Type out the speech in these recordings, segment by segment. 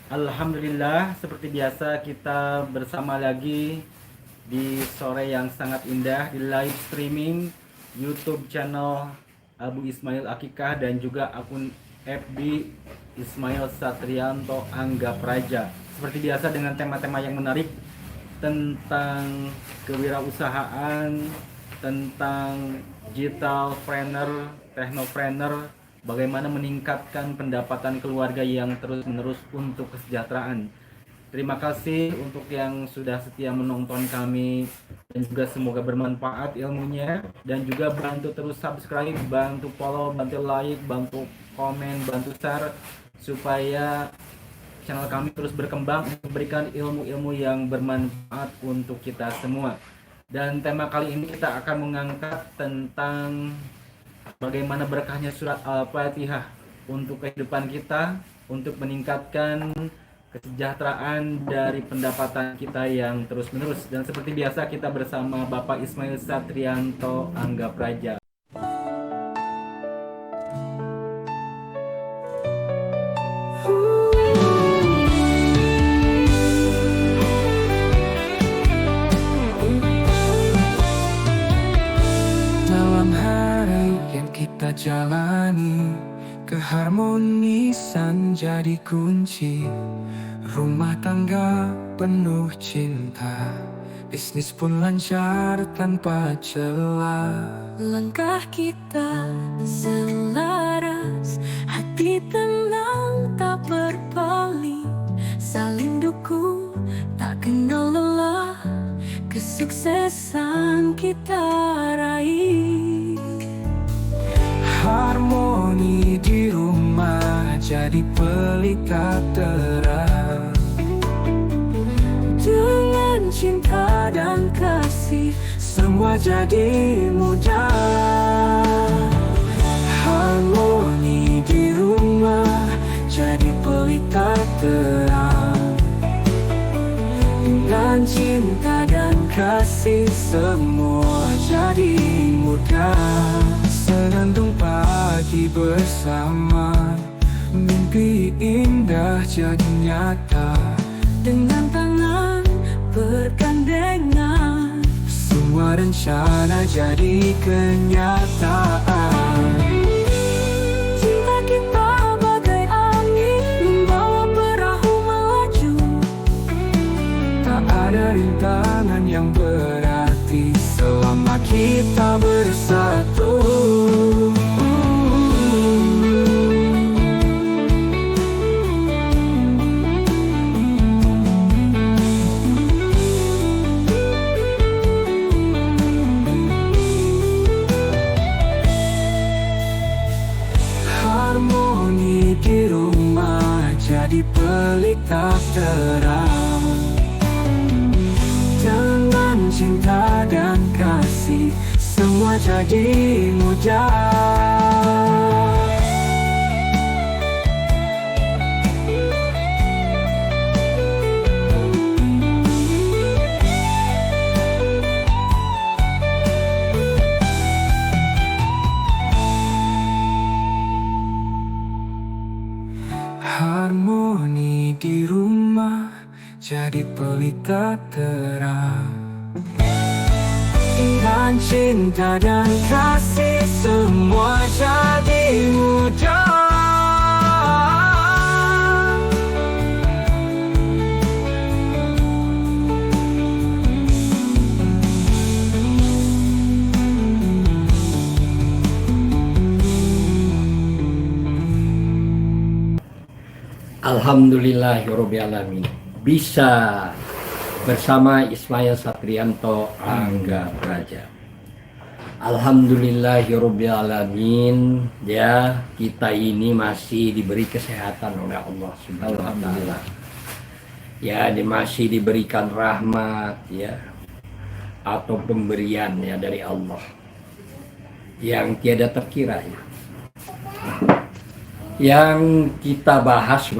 Alhamdulillah, seperti biasa kita bersama lagi di sore yang sangat indah di live streaming YouTube channel Abu Ismail Akikah dan juga akun FB Ismail Satrianto Angga Praja. Seperti biasa dengan tema-tema yang menarik tentang kewirausahaan, tentang digital trainer, technopreneur, bagaimana meningkatkan pendapatan keluarga yang terus-menerus untuk kesejahteraan. Terima kasih untuk yang sudah setia menonton kami dan juga semoga bermanfaat ilmunya dan juga bantu terus subscribe, bantu follow, bantu like, bantu komen, bantu share supaya channel kami terus berkembang memberikan ilmu-ilmu yang bermanfaat untuk kita semua. Dan tema kali ini kita akan mengangkat tentang bagaimana berkahnya surat Al-Fatihah untuk kehidupan kita, untuk meningkatkan kesejahteraan dari pendapatan kita yang terus-menerus. Dan seperti biasa kita bersama Bapak Ismail Satrianto Angga Praja. Dalam hari yang kita jalani, keharmonisan jadi kunci. Rumah tangga penuh cinta, bisnis pun lancar tanpa celah. Langkah kita selaras, hati tenang tak berpaling. Saling dukung tak kenal lelah, kesuksesan kita raih. Harmoni di rumah jadi pelita terang. Dengan cinta dan kasih semua jadi mudah. Harmoni di rumah jadi pelita terang. Dengan cinta dan kasih semua jadi mudah. Senandung pagi bersama, mimpi indah jadi nyata. Dengan tangan bergandengan, semua rencana jadi kenyataan. Cinta kita bagai angin membawa perahu melaju. Tak ada rintangan yang berarti selama kita bersatu. Harmoni di rumah jadi pelita terang. Dengan cinta dan kasih semua jadi mudah. Harmoni di rumah jadi pelita terang. Dengan cinta dan kasih semua jadi mudah. Alhamdulillahirobbilalamin, bisa bersama Ismail Satrianto Angga Praja. Alhamdulillahirobbilalamin, ya, kita ini masih diberi kesehatan oleh Allah Subhanahu wa Ta'ala. Ya, masih diberikan rahmat, ya, atau pemberian, ya, dari Allah yang tiada terkira, ya. Yang kita bahas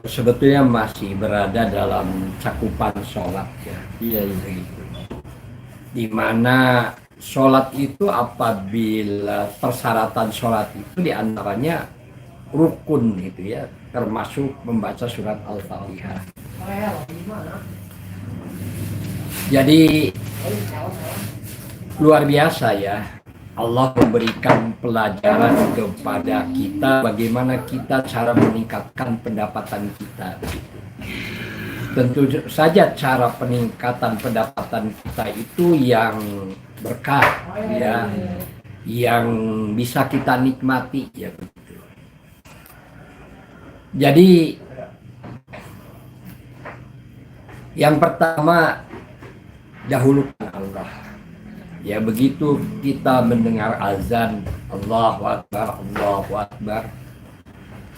sebetulnya masih berada dalam cakupan sholat, ya. Iya, gitu. Dimana sholat itu apabila persyaratan sholat itu diantaranya rukun, gitu ya, termasuk membaca surat Al-Fatihah. Jadi luar biasa ya, Allah memberikan pelajaran kepada kita bagaimana kita cara meningkatkan pendapatan kita. Tentu saja cara peningkatan pendapatan kita itu yang berkah ya, yang bisa kita nikmati ya. Jadi yang pertama, dahulukan Allah. Ya, begitu kita mendengar azan Allahu Akbar, Allahu Akbar,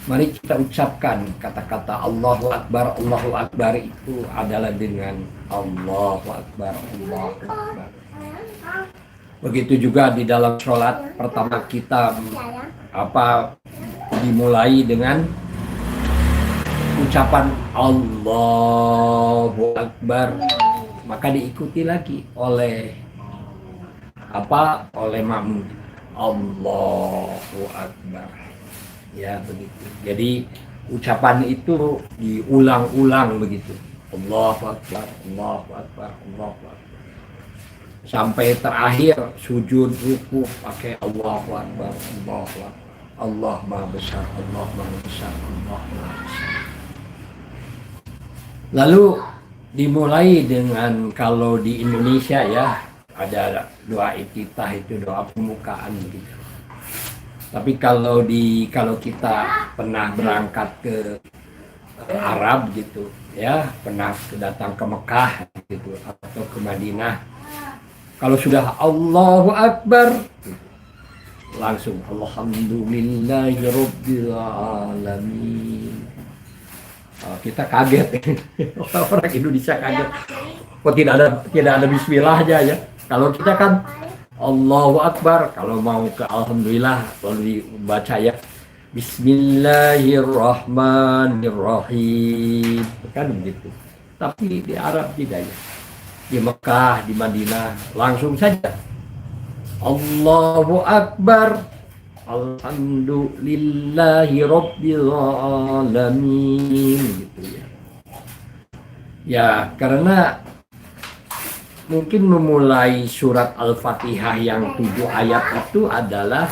mari kita ucapkan kata-kata Allahu Akbar, Allahu Akbar itu adalah dengan Allahu Akbar, Allahu Akbar. Begitu juga di dalam sholat, pertama kita dimulai dengan ucapan Allahu Akbar, maka diikuti lagi oleh makmum Allahu Akbar. Ya begitu. Jadi ucapan itu diulang-ulang begitu. Allahu Akbar, Allahu Akbar, Allahu Akbar. Sampai terakhir sujud ruku pakai Allahu Akbar, Allahu Akbar. Allah Maha Besar, Allah Maha Besar, Allah Maha Besar. Lalu dimulai dengan, kalau di Indonesia ya ada doa iftitah, itu doa pembukaan begitu. Tapi kalau kita pernah berangkat ke Arab gitu ya, pernah datang ke Mekah gitu atau ke Madinah, kalau sudah Allahu Akbar langsung Alhamdulillahirabbil alamin. Kita kaget. Orang Indonesia kaget. Kok tidak ada bismillahnya ya? Kalau kita kan Allahu Akbar, kalau mau ke Alhamdulillah lalu dibaca ya Bismillahirrahmanirrahim, kan begitu. Tapi di Arab tidak ya. Di Mekah, di Madinah langsung saja Allahu Akbar, Alhamdulillahi Rabbil Alamin gitu ya. Ya karena mungkin memulai surat Al-Fatihah yang 7 ayat itu adalah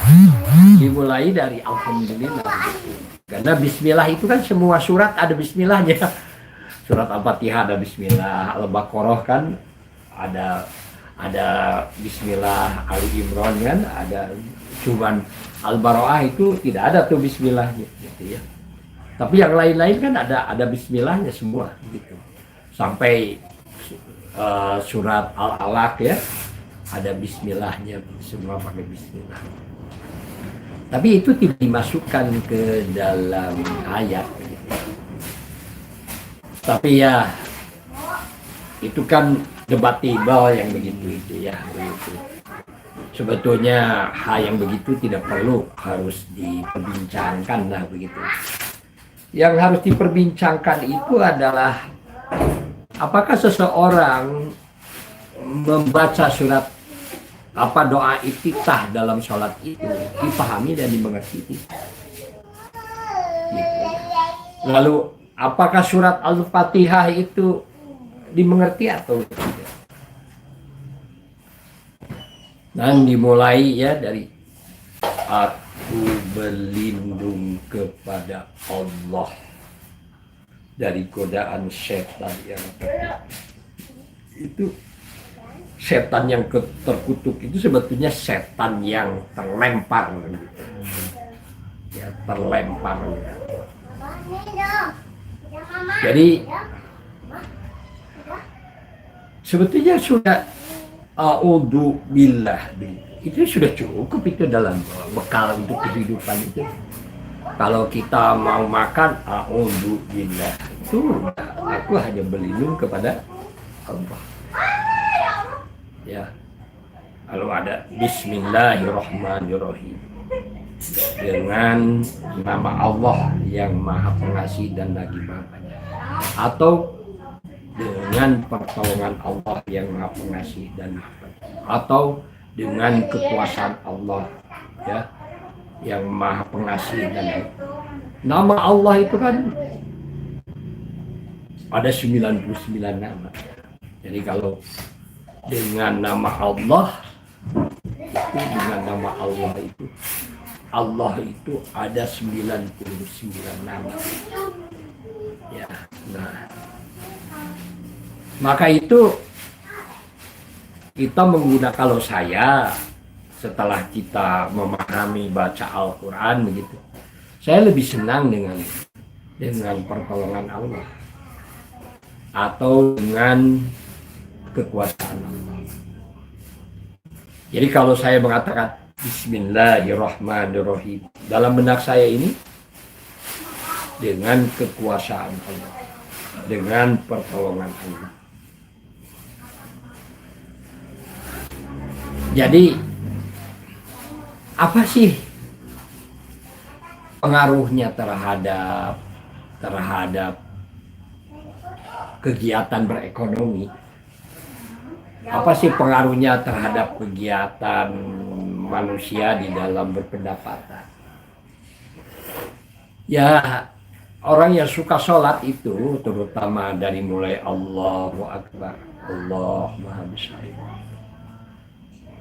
dimulai dari Alhamdulillah gitu. Karena Bismillah itu kan semua surat ada Bismillahnya. Surat Al-Fatihah ada Bismillah, Al-Baqarah kan ada Bismillah, Ali Imran kan ada, cuman Al-Bara'ah itu tidak ada tuh Bismillahnya gitu ya. Tapi yang lain-lain kan ada Bismillahnya semua gitu. Sampai surat Al-Alaq ya ada Bismillahnya, semua pakai Bismillah. Tapi itu tidak dimasukkan ke dalam ayat gitu. Tapi ya itu kan debatable yang begitu itu ya begitu. Sebetulnya hal yang begitu tidak perlu harus diperbincangkan lah begitu. Yang harus diperbincangkan itu adalah apakah seseorang membaca surat doa iftitah dalam sholat itu dipahami dan dimengerti. Gitu. Lalu apakah surat Al-Fatihah itu dimengerti atau tidak? Dan dimulai ya dari aku berlindung kepada Allah dari godaan setan yang terkutuk. Itu setan yang terkutuk itu sebetulnya setan yang terlempar gitu. Ya terlempar. Jadi sebetulnya sudah a'udzu billah itu sudah cukup itu dalam bekal untuk kehidupan itu. Kalau kita mau makan a'udzu billah itu aku hanya berlindung kepada Allah. Ya. Lalu ada Bismillahirrahmanirrahim. Dengan nama Allah yang Maha Pengasih dan lagi Maha Penyayang. Atau dengan pertolongan Allah yang Maha Pengasih dan Maha Penyayang. Atau dengan kekuasaan Allah ya yang Maha Pengasih dan Nama Allah itu kan ada 99 nama. Jadi kalau dengan nama Allah itu, dengan nama Allah itu ada 99 nama. Ya, nah. Maka itu kita menggunakan, kalau saya setelah kita memahami baca Al-Quran begitu, saya lebih senang dengan pertolongan Allah atau dengan kekuasaan Allah. Jadi kalau saya mengatakan Bismillahirrahmanirrahim, dalam benak saya ini dengan kekuasaan Allah, dengan pertolongan Allah. Jadi apa sih pengaruhnya terhadap kegiatan berekonomi? Apa sih pengaruhnya terhadap kegiatan manusia di dalam berpendapatan? Ya, orang yang suka sholat itu, terutama dari mulai Allahu Akbar, Allah Maha Besar,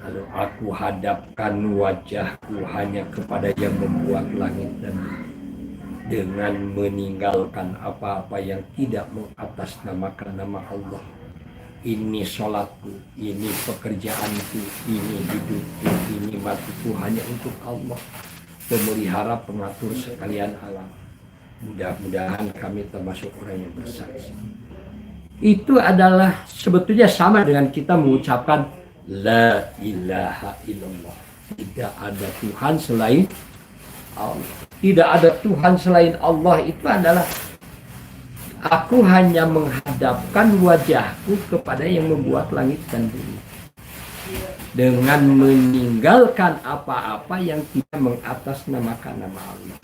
lalu aku hadapkan wajahku hanya kepada yang membuat langit dan bumi, dengan meninggalkan apa-apa yang tidak mengatasnamakan nama Allah. Ini sholatku, ini pekerjaanku, ini hidupku, ini matiku hanya untuk Allah, pemelihara pengatur sekalian alam. Mudah-mudahan kami termasuk orang yang bersaksi. Itu adalah sebetulnya sama dengan kita mengucapkan La ilaha illallah. Tidak ada Tuhan selain Allah. Tidak ada Tuhan selain Allah itu adalah aku hanya menghadapkan wajahku kepada yang membuat langit dan bumi, dengan meninggalkan apa-apa yang tidak mengatasnamakan nama Allah.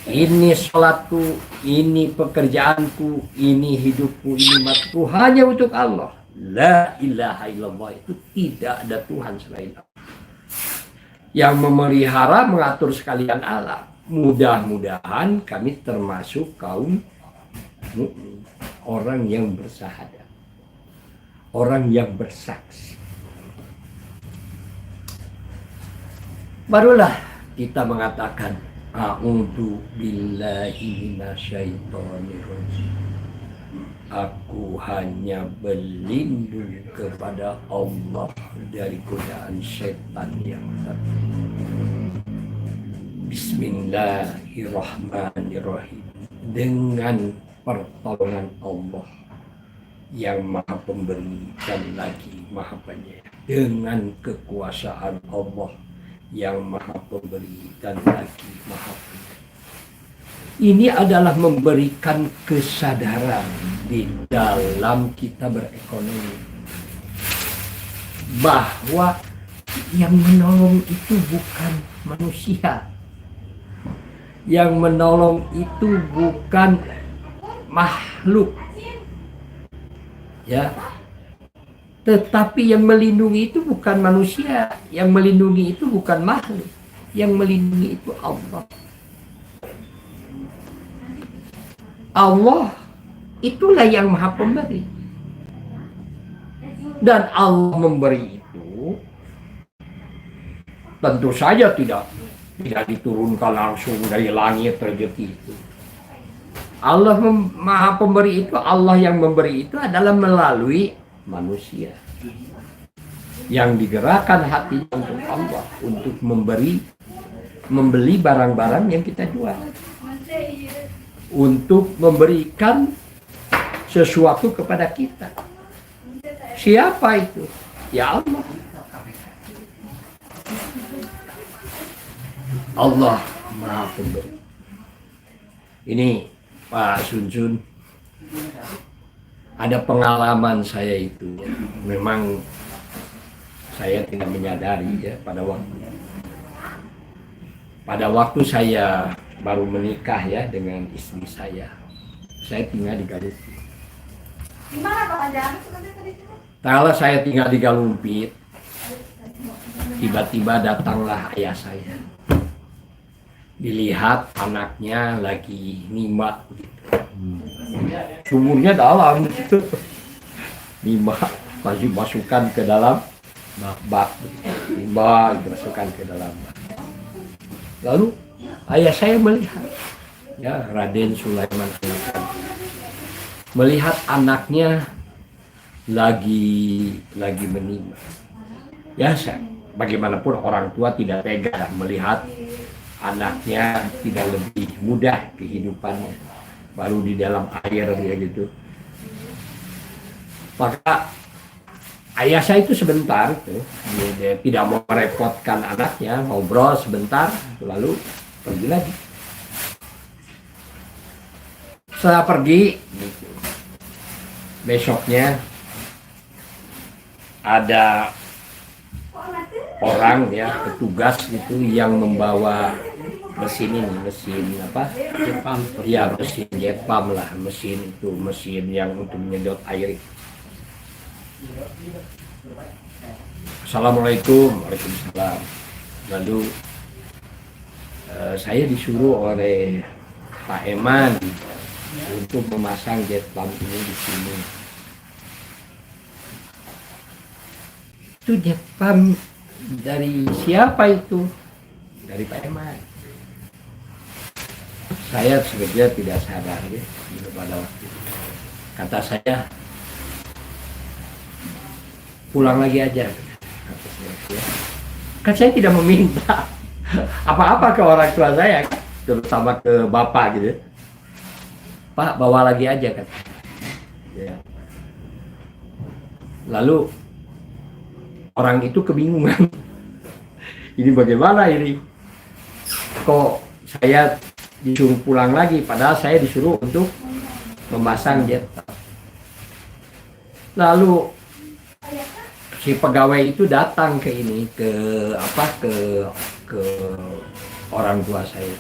Ini sholatku, ini pekerjaanku, ini hidupku, ini matiku hanya untuk Allah. La ilaha illallah, itu tidak ada Tuhan selain Allah yang memelihara, mengatur sekalian alam. Mudah-mudahan kami termasuk kaum mukmin, orang yang bersahadat, orang yang bersaksi. Barulah kita mengatakan a'udzu billahi minasyaitonir rajim. Aku hanya berlindung kepada Allah dari godaan setan yang satu. Bismillahirrahmanirrahim. Dengan pertolongan Allah yang Maha Pemberi dan lagi Maha Penyayang, dengan kekuasaan Allah yang Maha Pemberi dan lagi Maha Penyayang. Ini adalah memberikan kesadaran di dalam kita berekonomi, bahwa yang menolong itu bukan manusia, yang menolong itu bukan makhluk, ya, tetapi yang melindungi itu bukan manusia, yang melindungi itu bukan makhluk, yang melindungi itu Allah. Allah itulah yang Maha Pemberi, dan Allah memberi itu tentu saja tidak diturunkan langsung dari langit rezeki itu. Allah Maha Pemberi itu, Allah yang memberi itu adalah melalui manusia yang digerakkan hatinya untuk Allah, untuk membeli barang-barang yang kita jual, untuk memberikan sesuatu kepada kita. Siapa itu? Ya Allah. Allah Maha Pemberi. Ini Pak Sun, ada pengalaman saya itu. Memang saya tidak menyadari ya pada waktu saya baru menikah ya dengan istri saya tinggal di Galumpit. Di mana Pak Ajang? Kalau saya tinggal di Galumpit, tiba-tiba datanglah ayah saya. dilihat anaknya lagi nimba sumurnya dalam gitu. Nimba masih masukkan ke dalam bak, nimba dimasukkan ke dalam bak. Lalu ayah saya melihat, ya Raden Sulaiman melihat anaknya lagi menimba. Ya bagaimanapun orang tua tidak tega melihat anaknya tidak lebih mudah kehidupannya, baru di dalam air ya gitu. Maka ayah saya itu sebentar tuh, dia tidak mau merepotkan anaknya, ngobrol sebentar, lalu pergi lagi. Setelah pergi, gitu, besoknya ada orang ya petugas itu yang membawa mesin ini, mesin apa? Jepam. Ya mesin Jepam lah, mesin itu mesin yang untuk menyedot air. Assalamualaikum, waalaikumsalam. Lalu saya disuruh oleh Pak Eman untuk memasang jet pump ini di sini. Itu jet pump dari siapa itu? Dari Pak Eman. Saya sebetulnya tidak sadar ya pada waktu itu. Kata saya, pulang lagi aja. Kan saya tidak meminta apa-apa ke orang tua saya, terutama ke bapak gitu. Pak, bawa lagi aja kan. Ya. Lalu orang itu kebingungan. Ini bagaimana ini? Kok saya disuruh pulang lagi, padahal saya disuruh untuk memasang jet. Lalu si pegawai itu datang ke ini, ke orang tua saya.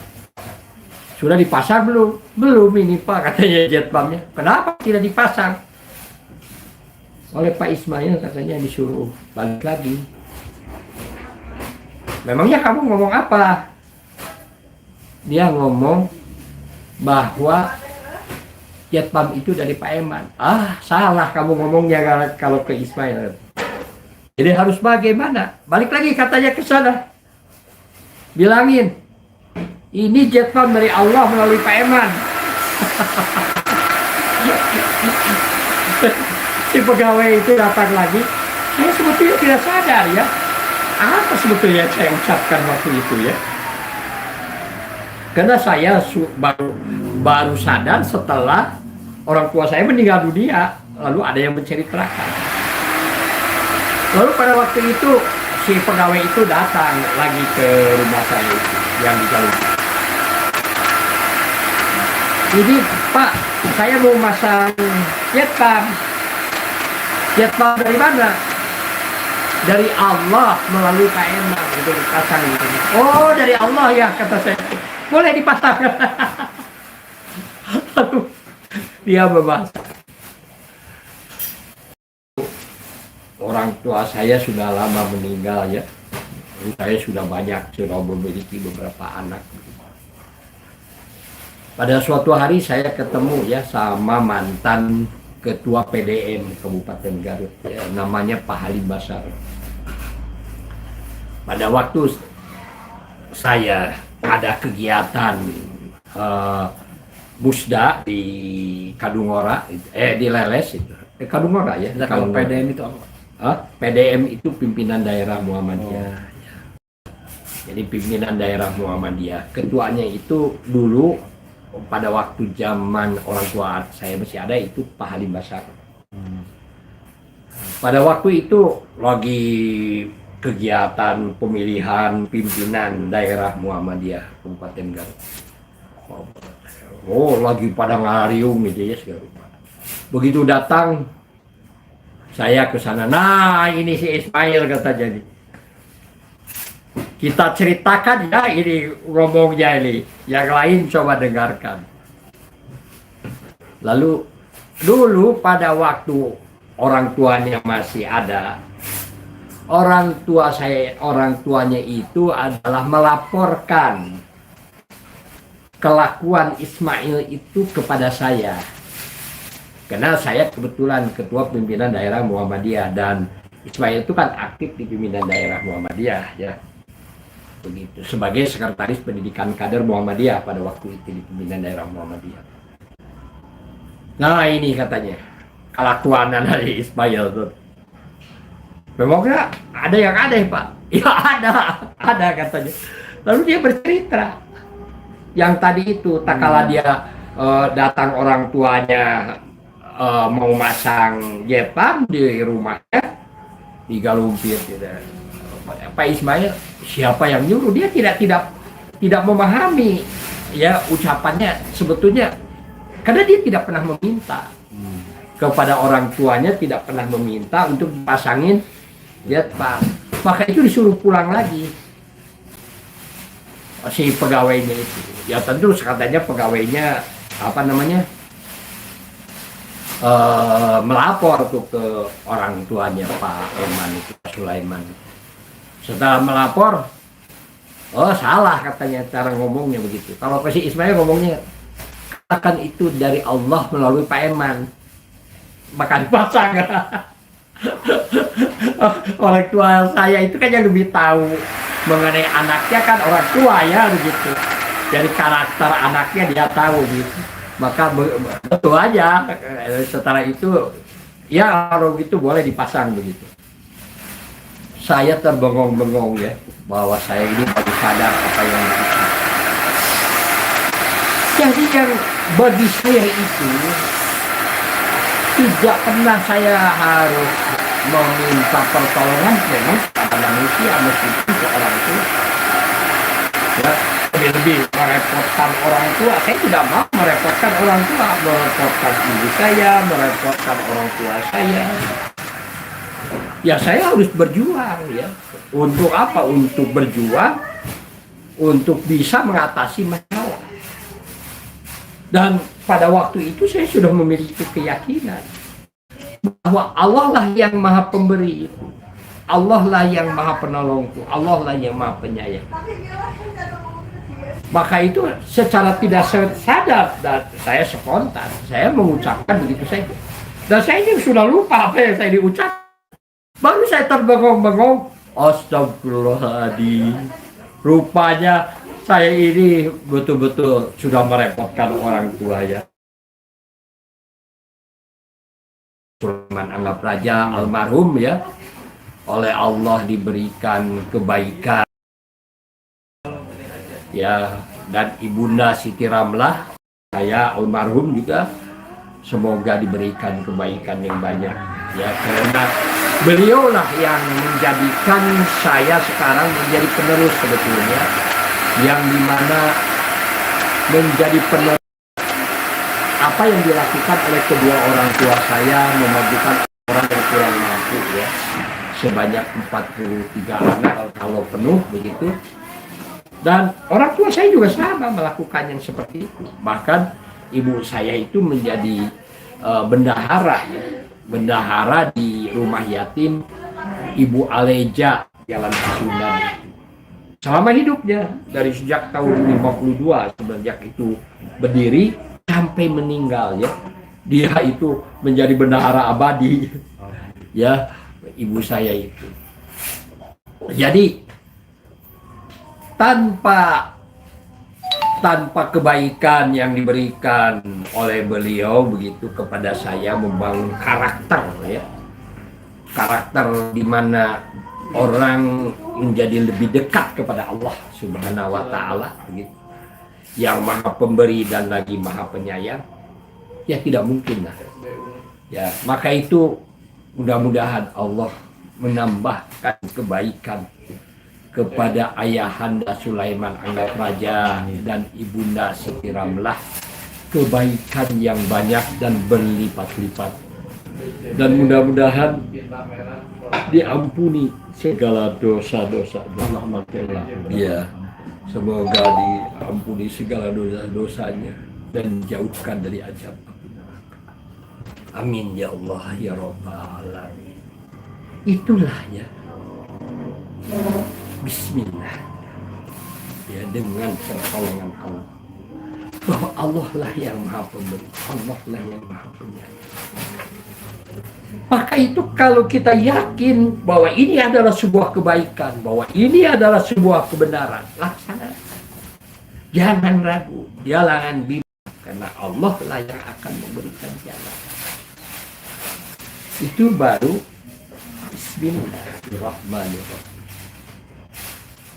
Sudah dipasang belum? Belum ini Pak, katanya jet pumpnya. Kenapa tidak dipasang? Oleh Pak Ismail katanya disuruh balik lagi. Memangnya kamu ngomong apa? Dia ngomong bahwa jet pump itu dari Pak Eman. Ah, salah kamu ngomongnya kalau ke Ismail. Jadi harus bagaimana? Balik lagi katanya ke sana. Bilangin, ini jet pump dari Allah melalui Pak Eman. Si pegawai itu datang lagi. Saya sebetulnya tidak sadar ya. Apa sebetulnya saya ucapkan waktu itu ya? Karena saya baru sadar setelah orang tua saya meninggal dunia. Lalu ada yang menceritakan. Lalu pada waktu itu si pegawai itu datang lagi ke rumah saya itu yang di Galuh. Jadi Pak, saya mau masang jet pump. Jet pump dari mana? Dari Allah melalui Pak Eman itu dipasang gitu. Oh, dari Allah ya, kata saya. Boleh dipasang. Lalu dia memasang. Orang tua saya sudah lama meninggal ya. Saya sudah memiliki beberapa anak. Pada suatu hari saya ketemu ya sama mantan ketua PDM Kabupaten Garut ya, namanya Pak Halim Basar. Pada waktu saya ada kegiatan musda di Kadungora, di Leles itu, Kadungora ya. Kalau PDM itu apa? PDM itu pimpinan daerah Muhammadiyah. Jadi pimpinan daerah Muhammadiyah. Ketuanya itu dulu pada waktu zaman orang tua saya masih ada itu Pak Halim Basar. Pada waktu itu lagi kegiatan pemilihan pimpinan daerah Muhammadiyah Kabupaten Garut. Oh, lagi pada ngariung gitu ya segala. Begitu datang saya ke sana. Nah, ini si Ismail kata jadi. Kita ceritakan ya ini ngomongnya ini. Yang lain coba dengarkan. Lalu dulu pada waktu orang tuanya masih ada, orang tuanya itu adalah melaporkan kelakuan Ismail itu kepada saya. Karena saya kebetulan ketua pimpinan daerah Muhammadiyah dan Ismail itu kan aktif di pimpinan daerah Muhammadiyah ya. Begitu sebagai sekretaris pendidikan kader Muhammadiyah pada waktu itu di pimpinan daerah Muhammadiyah. Nah ini katanya kelakuan dari Ismail tuh. Memangnya ada yang aneh Pak? Ya ada katanya. Lalu dia bercerita yang tadi itu tak kala dia datang orang tuanya mau masang jepan di rumahnya digalumpir gitu. Pak Ismail siapa yang nyuruh, dia tidak memahami ya ucapannya sebetulnya karena dia tidak pernah meminta kepada orang tuanya, tidak pernah meminta untuk dipasangin jepan, maka itu disuruh pulang lagi si pegawainya itu. Ya tentu katanya pegawainya apa namanya melapor tuh ke orang tuanya Pak Eman itu, Pak Sulaiman. Setelah melapor, oh salah katanya cara ngomongnya begitu. Kalau si Ismail ngomongnya katakan itu dari Allah melalui Pak Eman, maka dipasang. Orang tua saya itu kan yang lebih tahu mengenai anaknya kan orang tua ya begitu. Dari karakter anaknya dia tahu gitu. Maka betul aja setelah itu ya kalau gitu boleh dipasang begitu. Saya terbengong-bengong ya bahwa saya ini baru sadar apa yang begitu. Jadi yang bagi saya itu tidak pernah saya harus meminta pertolongan memang pada manusia meskipun ke orang tua. Ya, lebih merepotkan orang tua. Saya tidak mau merepotkan orang tua, merepotkan ibu saya, merepotkan orang tua saya. Ya saya harus berjuang ya. Untuk apa? Untuk berjuang, untuk bisa mengatasi masalah. Dan pada waktu itu saya sudah memiliki keyakinan bahwa Allah lah yang maha pemberi itu. Allah lah yang maha penolongku. Allah lah yang maha penyayang. Maka itu secara tidak sadar dan saya spontan, saya mengucapkan begitu saja. Dan saya ini sudah lupa apa yang saya diucap. Baru saya terbengong-bengong. Astagfirullahaladzim. Rupanya saya ini betul-betul sudah merepotkan orang tua ya. Sulaiman anggap raja almarhum ya. Oleh Allah diberikan kebaikan. Ya, dan Ibunda Siti Ramlah, saya almarhum juga semoga diberikan kebaikan yang banyak ya, karena beliaulah yang menjadikan saya sekarang menjadi penerus sebetulnya, yang dimana menjadi penerus apa yang dilakukan oleh kedua orang tua saya, memajukan orang yang kurang mampu ya, sebanyak 43 anak kalau penuh begitu. Dan orang tua saya juga sama melakukan yang seperti itu. Bahkan ibu saya itu menjadi bendahara, ya. Bendahara di rumah yatim Ibu Aleja Jalan Pasundan. Selama hidupnya dari sejak tahun 52 semenjak itu berdiri sampai meninggal ya. Dia itu menjadi bendahara abadi. Ya, ibu saya itu. Jadi tanpa kebaikan yang diberikan oleh beliau begitu kepada saya, membangun karakter ya, karakter di mana orang menjadi lebih dekat kepada Allah Subhanahu wa taala begitu, yang maha pemberi dan lagi maha penyayang, ya tidak mungkin lah ya. Maka itu mudah-mudahan Allah menambahkan kebaikan kepada Ayahanda Sulaiman Anggap Raja dan Ibunda Siti Ramlah, kebaikan yang banyak dan berlipat-lipat, dan mudah-mudahan diampuni segala dosa-dosa. Ya, semoga diampuni segala dosa-dosanya dan dijauhkan dari azab. Amin ya Allah ya Rabbal alamin. Itulah ya. Bismillah ya, dengan pertolongan Allah bahwa Allah lah yang maha pemberi, Allah lah yang maha penyayang. Maka itu kalau kita yakin bahwa ini adalah sebuah kebaikan, bahwa ini adalah sebuah kebenaran, laksanakan. Jangan ragu, jangan bimbang, karena Allah lah yang akan memberikan jalan. Itu baru Bismillahirrahmanirrahim.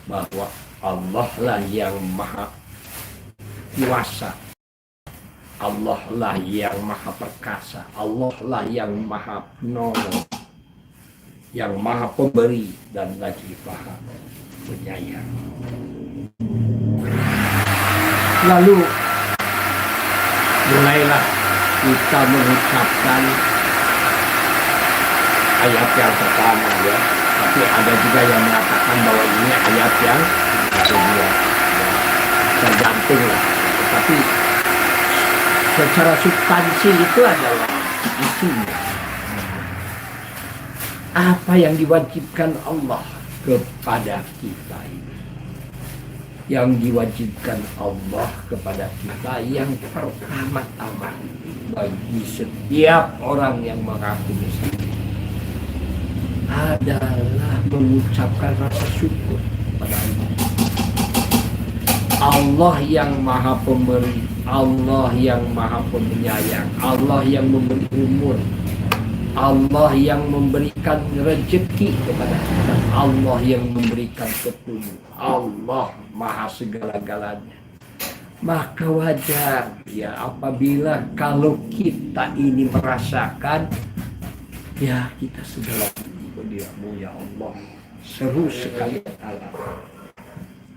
Bahwa Allah lah yang maha kuasa, Allah lah yang maha perkasa, Allah lah yang maha penolong, yang maha pemberi dan lagi maha penyayang. Lalu mulailah kita mengucapkan ayat yang pertama ya. Tapi ada juga yang mengatakan bahwa ini ayat yang kedua. Tergantung lah. Tapi secara substansi itu adalah isinya. Apa yang diwajibkan Allah kepada kita ini? Yang diwajibkan Allah kepada kita yang pertama-tama bagi setiap orang yang mengaku Muslim adalah mengucapkan rasa syukur kepada Allah. Allah yang maha pemberi, Allah yang maha penyayang, Allah yang memberi umur, Allah yang memberikan rezeki kepada kita, Allah yang memberikan petunjuk, Allah maha segala-galanya. Maka wajar ya apabila kalau kita ini merasakan ya kita segala diamu ya Allah, seru sekali alam.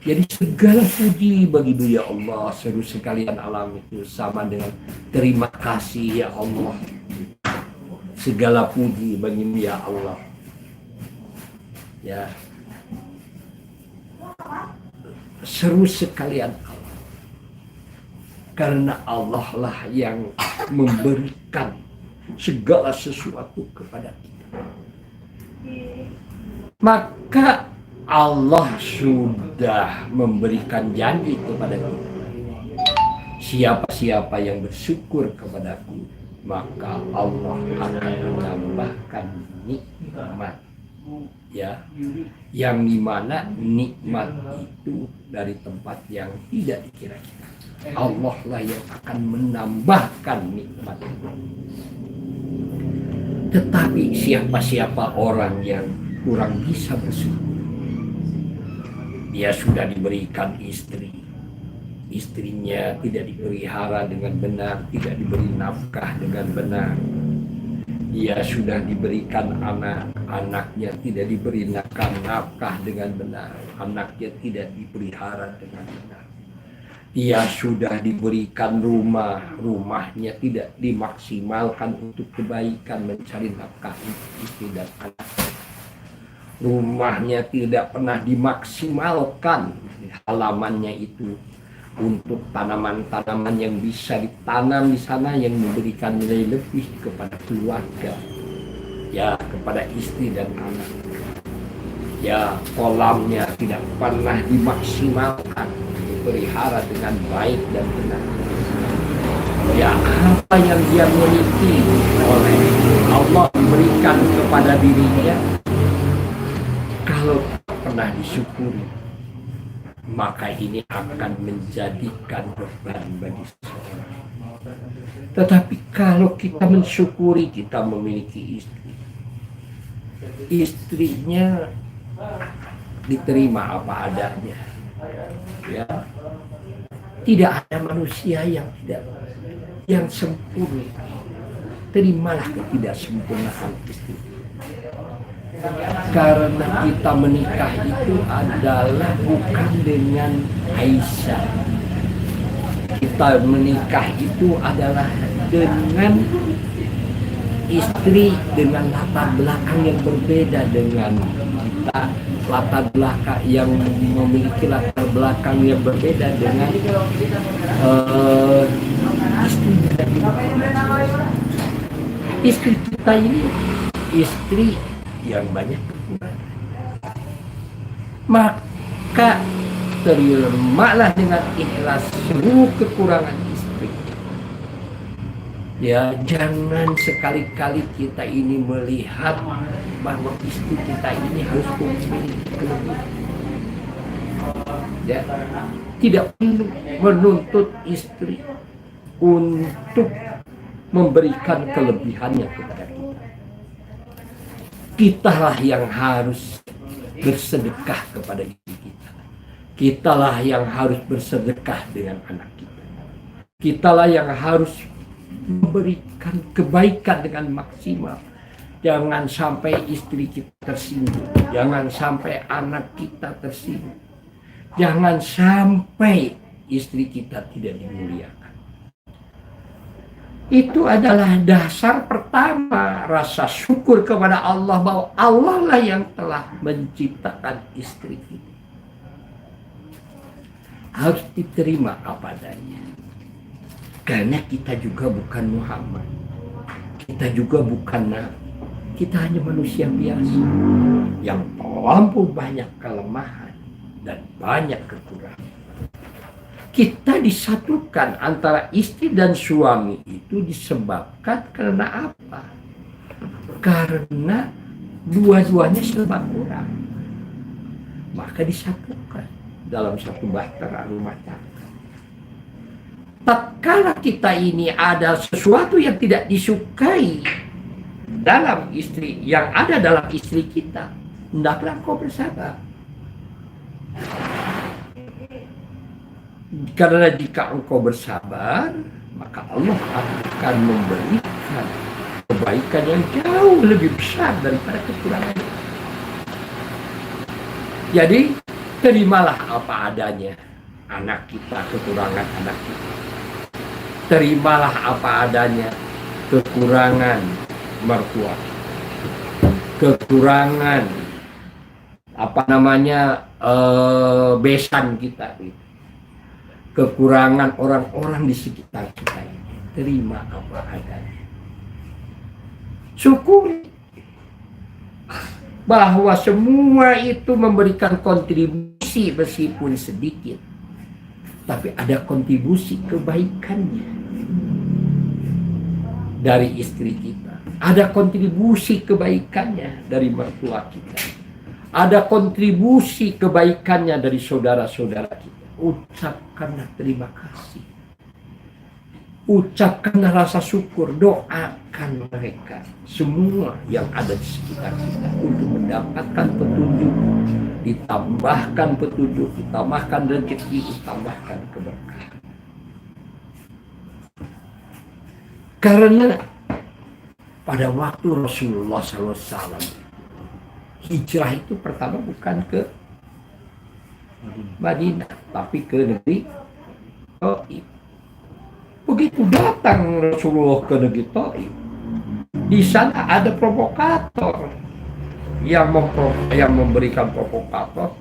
Jadi segala puji bagimu ya Allah, seru sekalian alam itu sama dengan terima kasih ya Allah. Segala puji bagimu ya Allah. Ya. Seru sekalian Allah. Karena Allah lah yang memberikan segala sesuatu kepada kita. Maka Allah sudah memberikan janji kepada kita. Siapa-siapa yang bersyukur kepadaku, maka Allah akan menambahkan nikmat. Ya, yang dimana nikmat itu dari tempat yang tidak dikira-kira. Allah lah yang akan menambahkan nikmat itu. Tetapi siapa-siapa orang yang kurang bisa bersyukur, dia sudah diberikan istri, istrinya tidak dipelihara dengan benar, tidak diberi nafkah dengan benar. Dia sudah diberikan anak, anaknya tidak diberi nafkah dengan benar, anaknya tidak dipelihara dengan benar. Dia sudah diberikan rumah, rumahnya tidak dimaksimalkan untuk kebaikan mencari nafkah istri dan anak. Rumahnya tidak pernah dimaksimalkan halamannya itu untuk tanaman-tanaman yang bisa ditanam di sana yang memberikan nilai lebih kepada keluarga, ya kepada istri dan anak. Ya kolamnya tidak pernah dimaksimalkan, dipelihara dengan baik dan benar. Ya apa yang dia miliki oleh Allah berikan kepada dirinya, kalau pernah disyukuri, maka ini akan menjadikan beban bagi seseorang. Tetapi kalau kita mensyukuri, kita memiliki istri, istrinya diterima apa adanya, ya tidak ada manusia yang sempurna. Terimalah ketidaksempurnaan istri. Karena kita menikah itu adalah bukan dengan Aisyah. Kita menikah itu adalah dengan istri dengan latar belakang yang berbeda dengan kita. Latar belakang yang memiliki latar belakang yang berbeda dengan istri kita ini istri yang banyak kekurangan. Maka terimalah dengan ikhlas seluruh kekurangan istri. Ya, jangan sekali-kali kita ini melihat bahwa istri kita ini harus memiliki kelebihan. Ya, tidak perlu menuntut istri untuk memberikan kelebihannya kepada kita. Kitalah yang harus bersedekah kepada istri kita. Kitalah yang harus bersedekah dengan anak kita. Kitalah yang harus memberikan kebaikan dengan maksimal. Jangan sampai istri kita tersinggung. Jangan sampai anak kita tersinggung. Jangan sampai istri kita tidak dimuliakan. Itu adalah dasar pertama, rasa syukur kepada Allah bahwa Allah lah yang telah menciptakan istri kita. Harus diterima apa adanya. Karena kita juga bukan Muhammad. Kita juga bukan Nabi. Kita hanya manusia biasa yang terlampau banyak kelemahan dan banyak kekurangan. Kita disatukan antara istri dan suami itu disebabkan karena apa? Karena dua-duanya serba kurang. Maka disatukan dalam satu bahtera rumah tangga. Tatkala kita ini ada sesuatu yang tidak disukai dalam istri, yang ada dalam istri kita, hendaklah kau bersabar. Karena jika engkau bersabar, maka Allah akan memberikan kebaikan yang jauh lebih besar daripada kekurangan. Jadi, terimalah apa adanya anak kita, kekurangan anak kita. Terimalah apa adanya kekurangan mertua, kekurangan besan kita, kekurangan orang-orang di sekitar kita ini. Terima apa adanya. Syukuri bahwa semua itu memberikan kontribusi meskipun sedikit, tapi ada kontribusi kebaikannya dari istri kita, ada kontribusi kebaikannya dari mertua kita, ada kontribusi kebaikannya dari saudara-saudara kita. Ucapkanlah terima kasih, ucapkanlah rasa syukur, doakan mereka semua yang ada di sekitar kita untuk mendapatkan petunjuk, ditambahkan petunjuk, ditambahkan rezeki, ditambahkan keberkahan. Karena pada waktu Rasulullah SAW hijrah itu pertama bukan ke Madinah, tapi ke negeri Taif. Begitu datang Rasulullah ke negeri Taif, di sana ada provokator yang memberikan provokator,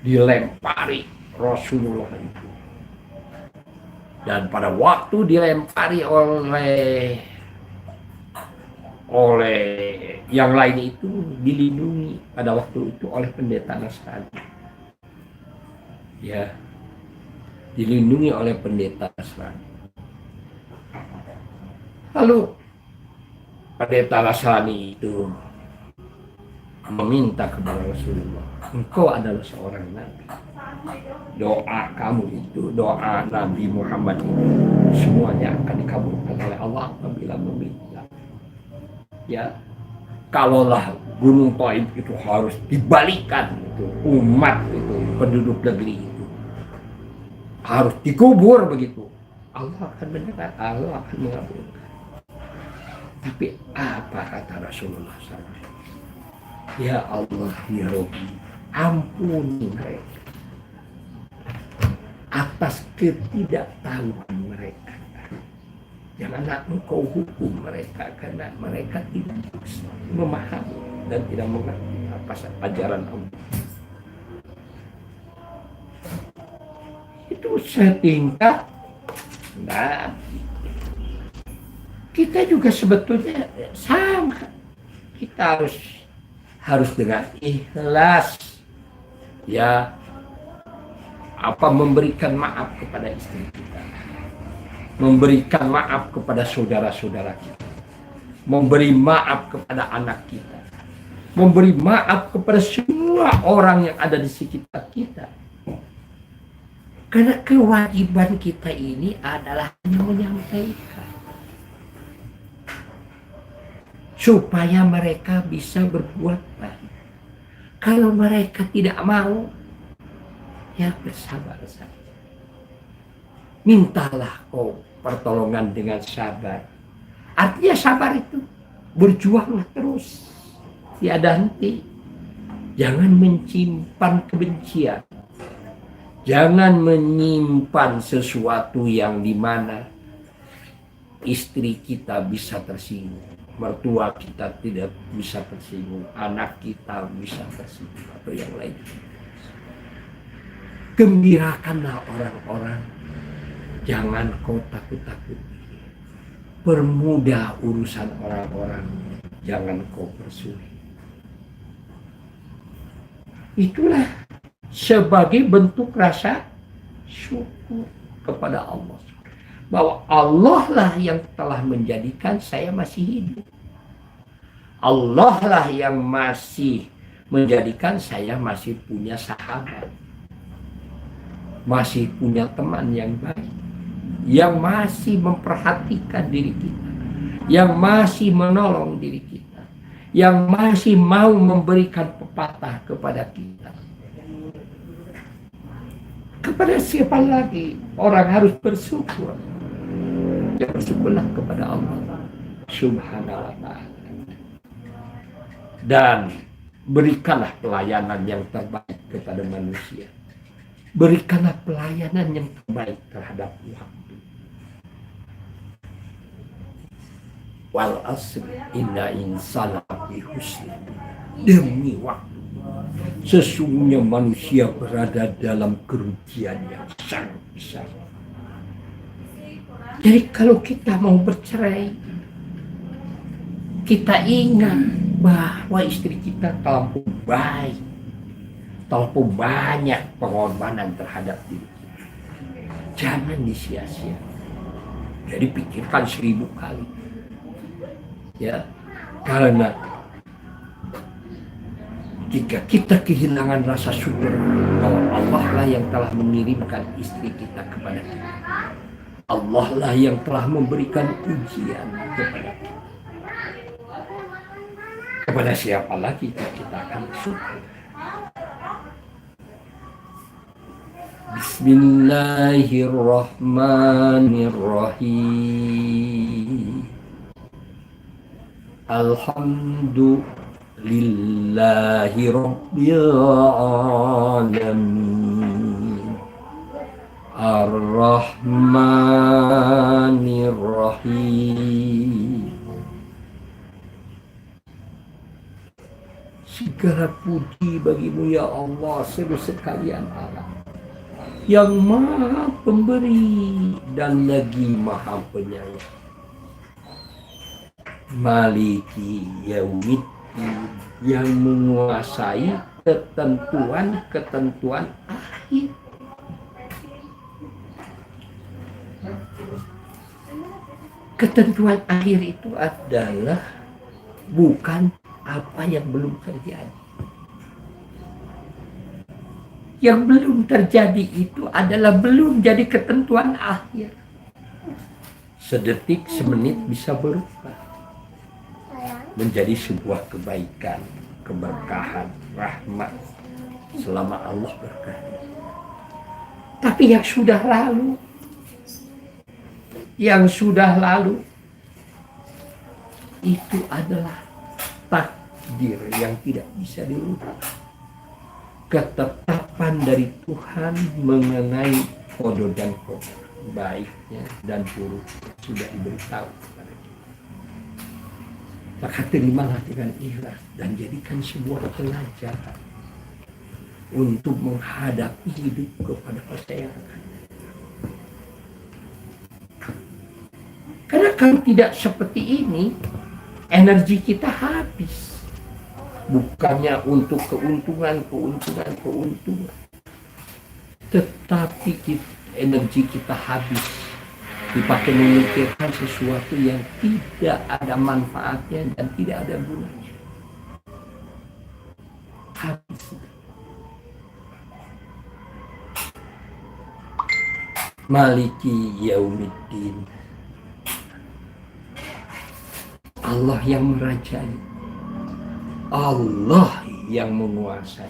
dilempari Rasulullah itu. Dan pada waktu dilempari oleh yang lain itu, dilindungi pada waktu itu oleh pendeta Nasrani. Ya, dilindungi oleh pendeta Nasrani. Lalu pendeta Nasrani itu meminta kepada Rasulullah, engkau adalah seorang nabi. Doa kamu itu, doa Nabi Muhammad itu, semuanya akan dikabulkan oleh Allah apabila meminta. Ya, kalaulah Gunung Taif itu harus dibalikan, itu umat itu, penduduk negeri itu harus dikubur begitu, Allah akan mendengar, Allah akan mengabulkan. Tapi apa kata Rasulullah SAW? Ya Allah, ya Rabbi, ampuni mereka atas ketidaktahuan mereka. Janganlah engkau hukum mereka karena mereka tidak memahami dan tidak mengerti apa ajaran Allah. Itu setingkat Nabi. Kita juga sebetulnya sama. Kita harus dengan ikhlas, ya, memberikan maaf kepada istri kita, memberikan maaf kepada saudara-saudara kita, memberi maaf kepada anak kita, memberi maaf kepada semua orang yang ada di sekitar kita. Karena kewajiban kita ini adalah hanya menyampaikan, supaya mereka bisa berbuat baik. Kalau mereka tidak mau, ya bersabar saja. Mintalah kau pertolongan dengan sabar. Artinya sabar itu berjuanglah terus, tiada henti. Jangan menyimpan kebencian. Jangan menyimpan sesuatu yang dimana istri kita bisa tersinggung, mertua kita tidak bisa tersinggung, anak kita bisa tersinggung, atau yang lain. Gembirakanlah orang-orang, jangan kau takut-takut. Permudah urusan orang-orang, jangan kau persulit. Itulah sebagai bentuk rasa syukur kepada Allah, bahwa Allah lah yang telah menjadikan saya masih hidup. Allah lah yang masih menjadikan saya masih punya sahabat, masih punya teman yang baik, yang masih memperhatikan diri kita, yang masih menolong diri kita, yang masih mau memberikan pepatah kepada kita. Kepada siapa lagi orang harus bersyukur? Ya, bersyukurlah kepada Allah Subhanahu wa ta'ala. Dan berikanlah pelayanan yang terbaik kepada manusia. Berikanlah pelayanan yang terbaik terhadap waktu. Wal asr inna insana lafi khusr. Demi waktu, sesungguhnya manusia berada dalam kerugian yang sangat besar. Jadi kalau kita mau bercerai, kita ingat bahwa istri kita terlalu baik, terlalu banyak pengorbanan terhadap diri kita. Jangan disia-sia. Jadi pikirkan 1000 kali. Ya, karena jika kita kehilangan rasa syukur bahwa Allah lah yang telah mengirimkan istri kita kepada kita, Allah lah yang telah memberikan ujian kepada kita, kepada siapa lagi kita akan syukur? Bismillahirrahmanirrahim. Alhamdulillahi Rabbil Alamin. Ar-Rahmanir-Rahim. Segala puji bagimu ya Allah, seluruh sekalian alam, yang maha pemberi dan lagi maha penyayang. Maliki Yaumiddin, yang menguasai ketentuan-ketentuan akhir. Ketentuan akhir itu adalah bukan apa yang belum terjadi. Yang belum terjadi itu adalah belum jadi ketentuan akhir. Sedetik, semenit bisa berubah menjadi sebuah kebaikan, keberkahan, rahmat selama Allah berkehendak. Tapi yang sudah lalu itu adalah takdir yang tidak bisa dirubah. Ketetapan dari Tuhan mengenai qada dan qadar, baiknya dan buruknya sudah diberitahu kepada kita. Maka terimalah dengan ikhlas dan jadikan sebuah pelajaran untuk menghadapi hidup kepada masa yang akan datang. Karena kalau tidak seperti ini, energi kita habis. Bukannya untuk keuntungan. tetapi energi kita habis dipakai memikirkan sesuatu yang tidak ada manfaatnya dan tidak ada gunanya. Habis. Maliki Yaumiddin. Allah yang merajai, Allah yang menguasai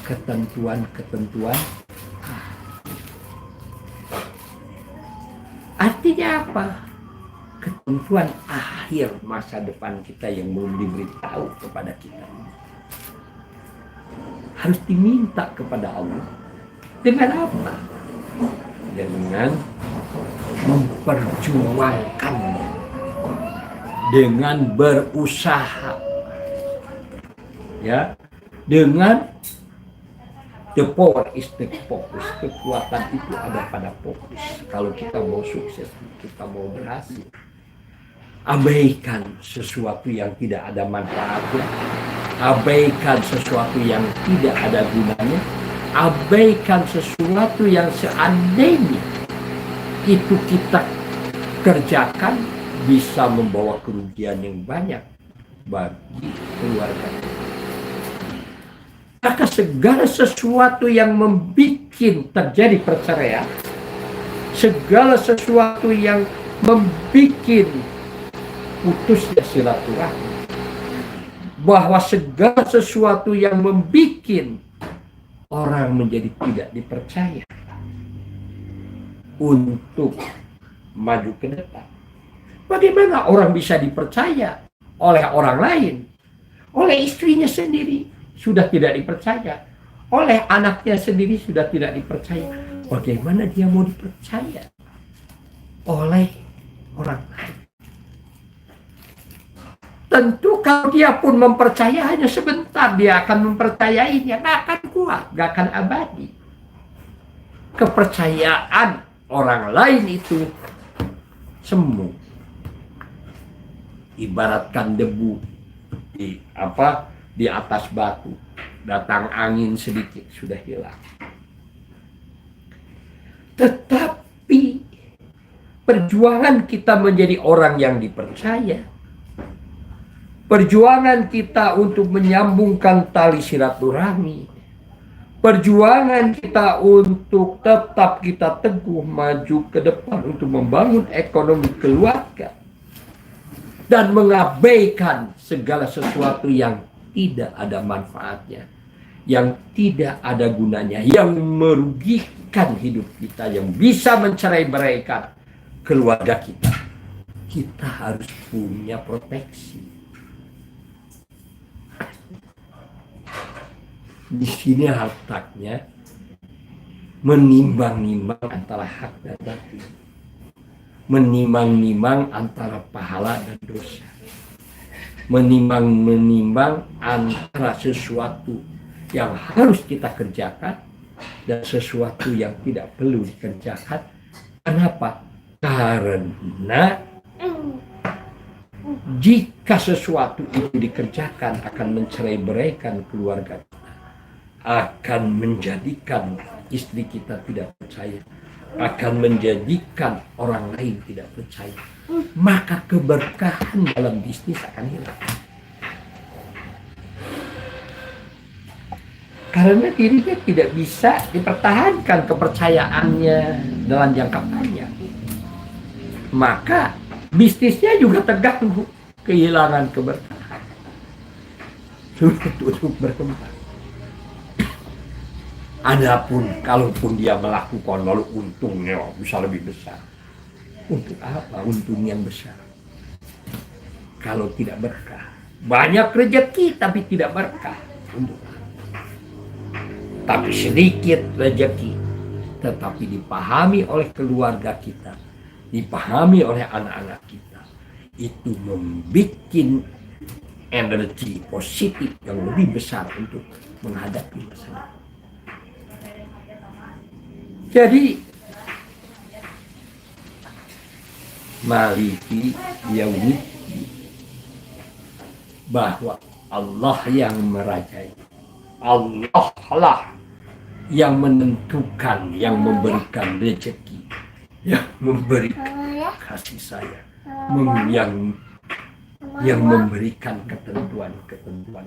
ketentuan-ketentuan. Artinya apa? Ketentuan akhir masa depan kita yang belum diberitahu kepada kita. Harus diminta kepada Allah. Dengan apa? Dengan memperjuangkannya, dengan berusaha, ya, dengan the power is the focus. Kekuatan itu ada pada fokus. Kalau kita mau sukses, kita mau berhasil, abaikan sesuatu yang tidak ada manfaatnya, abaikan sesuatu yang tidak ada gunanya, abaikan sesuatu yang seandainya itu kita kerjakan bisa membawa kerugian yang banyak bagi keluarga. Maka segala sesuatu yang membuat terjadi perceraian, segala sesuatu yang membuat putusnya silaturahmi, bahwa segala sesuatu yang membuat orang menjadi tidak dipercaya untuk maju ke depan. Bagaimana orang bisa dipercaya oleh orang lain? Oleh istrinya sendiri sudah tidak dipercaya, oleh anaknya sendiri sudah tidak dipercaya. Bagaimana dia mau dipercaya oleh orang lain? Tentu kalau dia pun mempercaya hanya sebentar, dia akan mempercayainya, nggak akan kuat, nggak akan abadi. Kepercayaan orang lain itu semu, ibaratkan debu di atas batu, datang angin sedikit sudah hilang. Tetapi perjuangan kita menjadi orang yang dipercaya, perjuangan kita untuk menyambungkan tali silaturahmi, perjuangan kita untuk tetap kita teguh maju ke depan untuk membangun ekonomi keluarga dan mengabaikan segala sesuatu yang tidak ada manfaatnya, yang tidak ada gunanya, yang merugikan hidup kita, yang bisa mencerai-beraikan keluarga kita. Kita harus punya proteksi. Di sini letaknya menimbang-nimbang antara hak dan batil, menimbang-nimbang antara pahala dan dosa, menimbang-nimbang antara sesuatu yang harus kita kerjakan dan sesuatu yang tidak perlu dikerjakan. Kenapa? Karena jika sesuatu itu dikerjakan akan mencerai-beraikan keluarga kita, akan menjadikan istri kita tidak percaya, akan menjadikan orang lain tidak percaya, maka keberkahan dalam bisnis akan hilang. Karena dirinya tidak bisa dipertahankan kepercayaannya dalam jangka panjang, maka bisnisnya juga terganggu, kehilangan keberkahan, sulit untuk berkembang. Adapun kalaupun dia melakukan lalu untungnya bisa lebih besar. Untuk apa untung yang besar? Kalau tidak berkah. Banyak rezeki tapi tidak berkah. Untuk apa? Tapi sedikit rezeki tetapi dipahami oleh keluarga kita, dipahami oleh anak-anak kita, itu membuat energi positif yang lebih besar untuk menghadapi masa depan. Jadi Maliki Yaumiddin, bahwa Allah yang merajai, Allah lah yang menentukan, yang memberikan rezeki, yang memberikan kasih sayang, yang memberikan ketentuan-ketentuan.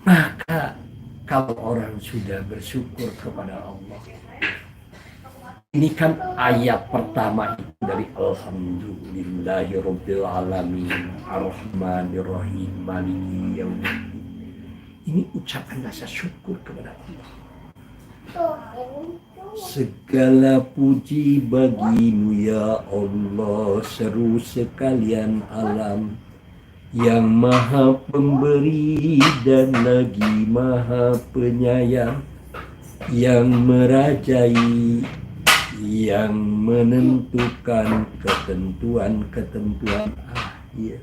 Maka kalau orang sudah bersyukur kepada Allah, ini kan ayat pertama itu dari Alhamdulillahirabbil alamin arrahmanirrahim maliki yaumiddin. Ini ucapan rasa syukur kepada Allah. Segala puji bagimu ya Allah, seru sekalian alam, yang maha pemberi dan lagi maha penyayang, yang merajai, yang menentukan ketentuan-ketentuan akhir.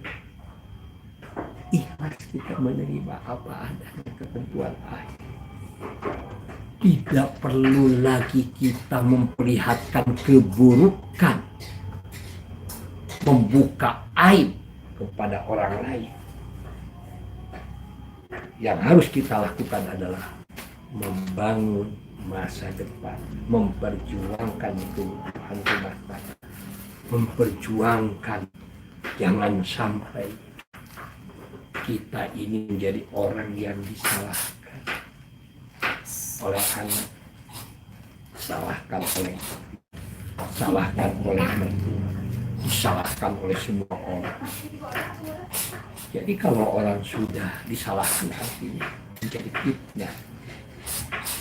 Ikhlas kita menerima apa adanya ketentuan akhir. Tidak perlu lagi kita memperlihatkan keburukan, membuka aib kepada orang lain. Yang harus kita lakukan adalah membangun masa depan, memperjuangkan kebutuhan rumah tangga, memperjuangkan jangan sampai kita ini menjadi orang yang disalahkan oleh anak, salahkan oleh mertua, disalahkan oleh semua orang. Jadi kalau orang sudah disalahkan artinya menjadi fitnah.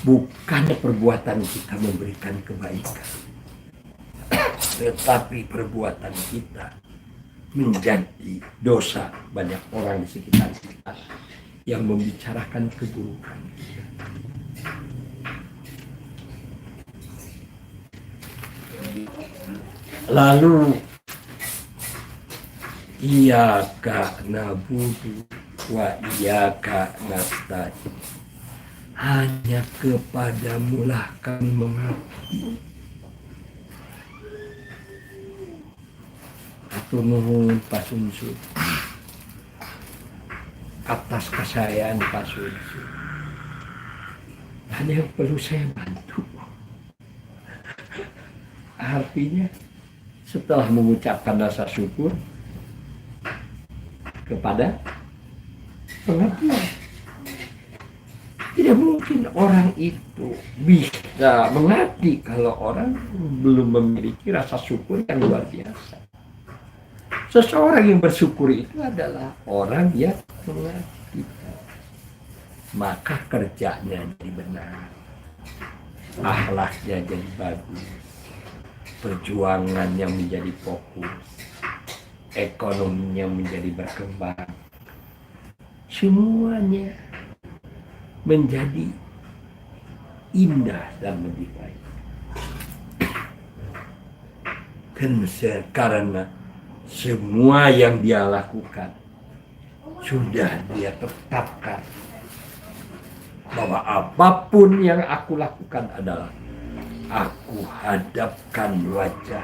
Bukan perbuatan kita memberikan kebaikan, tetapi perbuatan kita menjadi dosa banyak orang di sekitar kita yang membicarakan keburukan kita. Lalu iyyaka na'budu wa iyyaka nasta'in. Hanya kepadamu lah kami mengabdi. Atur nuhun Pak Sunsu atas kesayaan Pak Sunsu. Hanya perlu saya bantu. Artinya setelah mengucapkan rasa syukur kepada pengabdian, tidak mungkin orang itu bisa mengabdi kalau orang belum memiliki rasa syukur yang luar biasa. Seseorang yang bersyukur itu adalah orang yang mengabdi. Maka kerjanya jadi benar, akhlaknya jadi bagus, perjuangannya menjadi fokus, ekonominya menjadi berkembang, semuanya menjadi indah dan lebih baik. Karena semua yang dia lakukan sudah dia tetapkan bahwa apapun yang aku lakukan adalah aku hadapkan wajah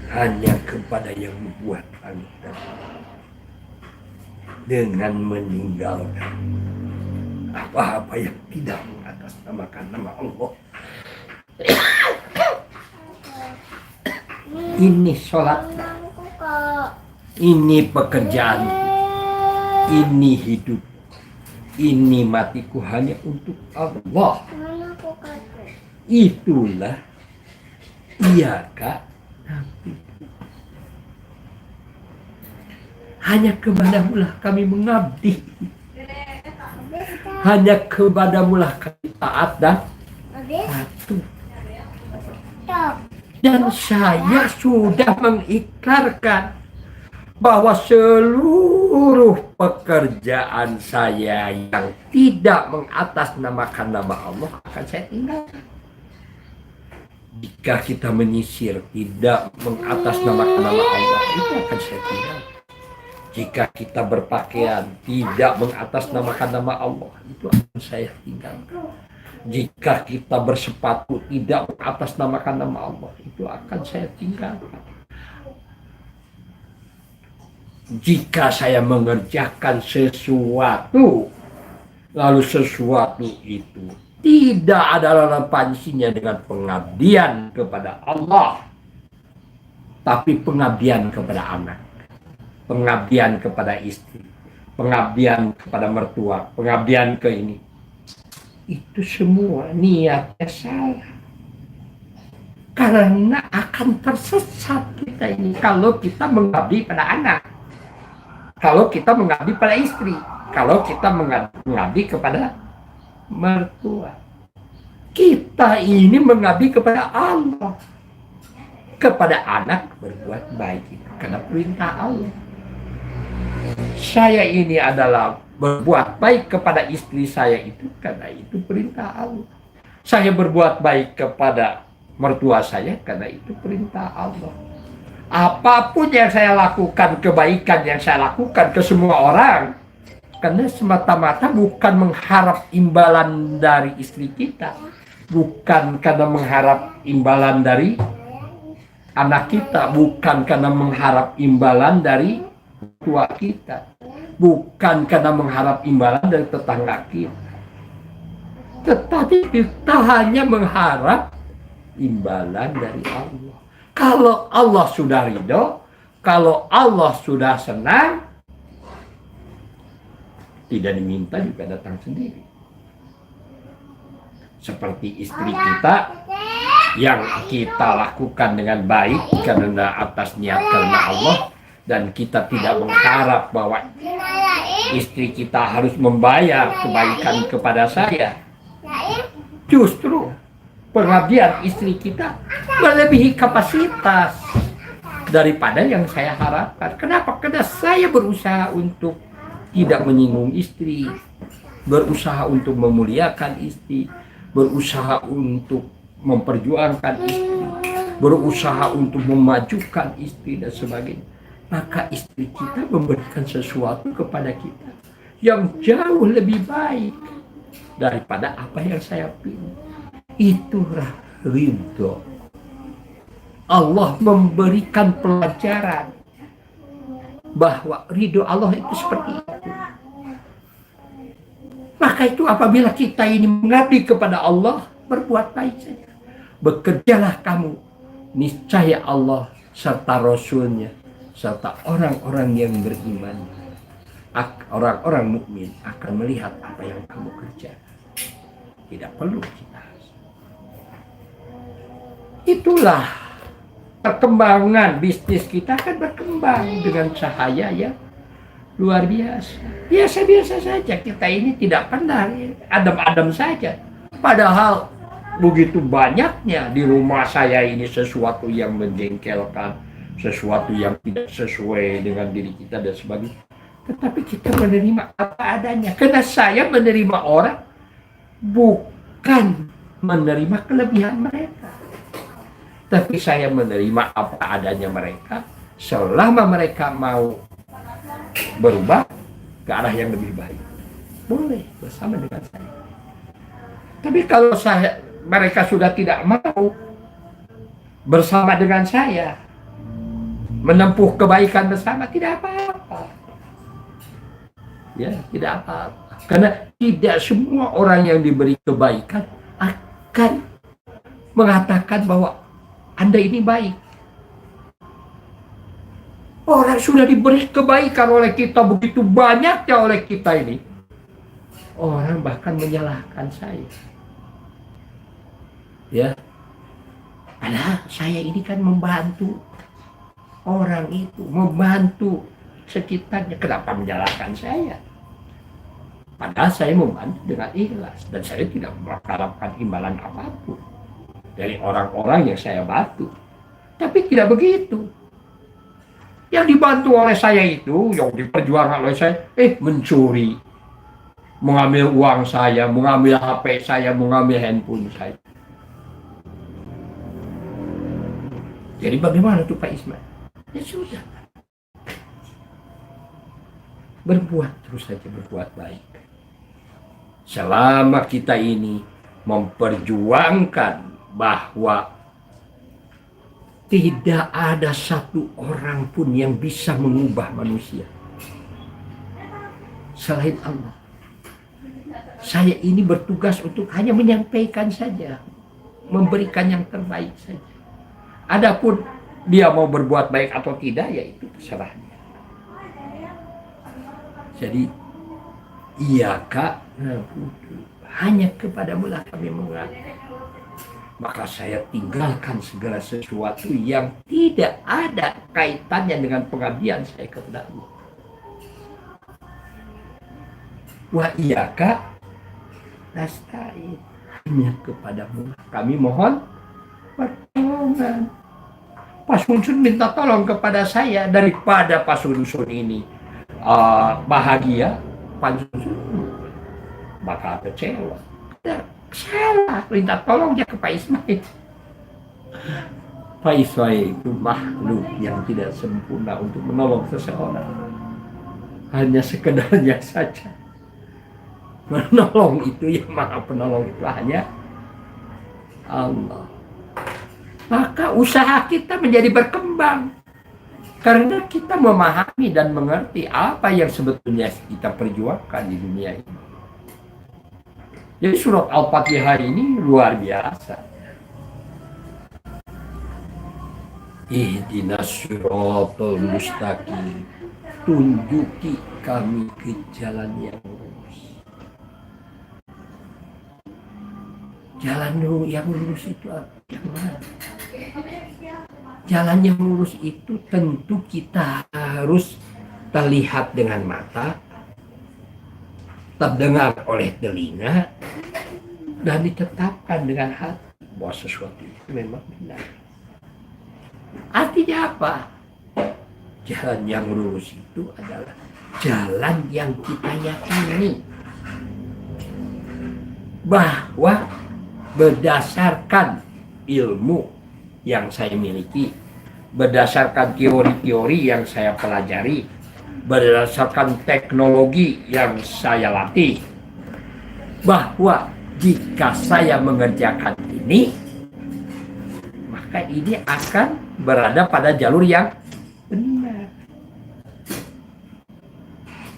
hanya kepada yang membuat langit dan bumi, dengan meninggalkan apa-apa yang tidak mengatasnamakan nama Allah. Ini sholat, ini pekerjaan, ini hidup, ini matiku hanya untuk Allah. Itulah iyyaka na'budu. Hanya kepadamulah kami mengabdi. Hanya kepadamulah kami taat dan patuh. Dan saya sudah mengikrarkan bahwa seluruh pekerjaan saya yang tidak mengatasnamakan nama Allah akan saya tinggalkan. Jika kita menyisir tidak mengatasnamakan nama Allah, itu akan saya tinggalkan. Jika kita berpakaian tidak mengatasnamakan nama Allah, itu akan saya tinggalkan. Jika kita bersepatu tidak mengatasnamakan nama Allah, itu akan saya tinggalkan. Jika saya mengerjakan sesuatu Lalu sesuatu itu tidak ada relevansinya dengan pengabdian kepada Allah, tapi pengabdian kepada anak, pengabdian kepada istri, pengabdian kepada mertua, pengabdian ke ini. Itu semua niatnya salah. Karena akan tersesat kita ini kalau kita mengabdi pada anak, kalau kita mengabdi pada istri, kalau kita mengabdi kepada mertua. Kita ini mengabdi kepada Allah. Kepada anak berbuat baik karena perintah Allah. Saya ini adalah berbuat baik kepada istri saya itu karena itu perintah Allah. Saya berbuat baik kepada mertua saya karena itu perintah Allah. Apapun yang saya lakukan, kebaikan yang saya lakukan ke semua orang, karena semata-mata bukan mengharap imbalan dari istri kita, bukan karena mengharap imbalan dari anak kita, bukan karena mengharap imbalan dari tua kita, bukan karena mengharap imbalan dari tetangga kita, tetapi kita hanya mengharap imbalan dari Allah. Kalau Allah sudah ridho, kalau Allah sudah senang, tidak diminta juga datang sendiri. Seperti istri kita yang kita lakukan dengan baik karena atas niat karena Allah, dan kita tidak mengharap bahwa istri kita harus membayar kebaikan kepada saya. Justru pengabdian istri kita melebihi kapasitas daripada yang saya harapkan. Kenapa? Karena saya berusaha untuk tidak menyinggung istri, berusaha untuk memuliakan istri, berusaha untuk memperjuangkan istri, berusaha untuk memajukan istri dan sebagainya. Maka istri kita memberikan sesuatu kepada kita yang jauh lebih baik daripada apa yang saya pilih. Itulah ridho. Allah memberikan pelajaran bahwa ridho Allah itu seperti itu. Maka itu apabila kita ini mengabdi kepada Allah, berbuat baik saja. Bekerjalah kamu, niscaya Allah serta Rasulnya, serta orang-orang yang beriman, orang-orang mukmin akan melihat apa yang kamu kerjakan. Tidak perlu kita. Itulah perkembangan bisnis kita akan berkembang dengan cahaya yang luar biasa. Biasa-biasa saja, kita ini tidak pernah adem-adem saja. Padahal begitu banyaknya di rumah saya ini sesuatu yang menjengkelkan, sesuatu yang tidak sesuai dengan diri kita dan sebagainya. Tetapi kita menerima apa adanya. Karena saya menerima orang bukan menerima kelebihan mereka, tapi saya menerima apa adanya mereka selama mereka mau berubah ke arah yang lebih baik. Boleh bersama dengan saya. Tapi kalau mereka sudah tidak mau bersama dengan saya, menempuh kebaikan bersama, tidak apa-apa. Ya, tidak apa-apa. Karena tidak semua orang yang diberi kebaikan akan mengatakan bahwa Anda ini baik. Orang sudah diberi kebaikan oleh kita begitu banyaknya oleh kita ini. Orang bahkan menyalahkan saya. Ya. Padahal saya ini kan membantu orang itu, membantu sekitarnya. Kenapa menyalahkan saya? Padahal saya membantu dengan ikhlas dan saya tidak mengharapkan imbalan apapun dari orang-orang yang saya bantu. Tapi tidak begitu. Yang dibantu oleh saya itu, yang diperjuangkan oleh saya, mencuri, mengambil uang saya, mengambil HP saya, mengambil handphone saya. Jadi bagaimana tuh Pak Ismail? Ya sudah. Berbuat terus saja, berbuat baik. Selama kita ini memperjuangkan bahwa tidak ada satu orang pun yang bisa mengubah manusia selain Allah. Saya ini bertugas untuk hanya menyampaikan saja, memberikan yang terbaik saja. Adapun dia mau berbuat baik atau tidak, ya itu terserah dia. Jadi, iya kak, hanya kepadamu lah kami mengabdi. Maka saya tinggalkan segala sesuatu yang tidak ada kaitannya dengan pengabdian saya kepada Allah. Wa iya kak, nasta'in, hanya kepadamu kami mohon pertolongan. Pak Sunsun minta tolong kepada saya, daripada Pak Sunsun ini bahagia, Pak Sunsun bakal kecewa. Salah, minta tolong dia ke Pak Ismail. Pak Ismail itu makhluk yang tidak sempurna untuk menolong seseorang. Hanya sekedarnya saja. Menolong itu, yang maha penolong itu hanya Allah. Maka usaha kita menjadi berkembang. Karena kita memahami dan mengerti apa yang sebetulnya kita perjuangkan di dunia ini. Jadi surat Al-Fatihah ini luar biasa. Ihdinas siratal mustaqim. Tunjuki kami ke jalan yang lurus. Jalan yang lurus itu yang mana? Jalan yang lurus itu tentu kita harus terlihat dengan mata, terdengar oleh telinga, dan ditetapkan dengan hati bahwa sesuatu itu memang benar. Artinya apa? Jalan yang lurus itu adalah jalan yang kita yakini bahwa berdasarkan ilmu yang saya miliki, berdasarkan teori-teori yang saya pelajari, berdasarkan teknologi yang saya latih, bahwa jika saya mengerjakan ini, maka ini akan berada pada jalur yang benar.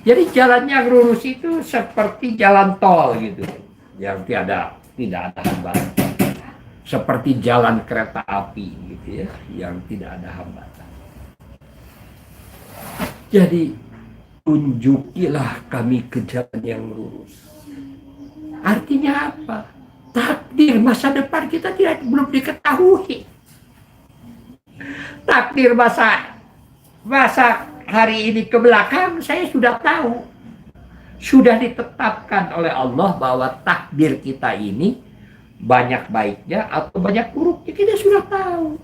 Jadi jalan yang lurus itu seperti jalan tol gitu, yang tidak ada hambatan. Seperti jalan kereta api gitu ya, yang tidak ada hambatan. Jadi tunjukilah kami ke jalan yang lurus. Artinya apa? Takdir masa depan kita belum diketahui. Takdir masa hari ini ke belakang saya sudah tahu. Sudah ditetapkan oleh Allah bahwa takdir kita ini banyak baiknya atau banyak buruknya, kita sudah tahu.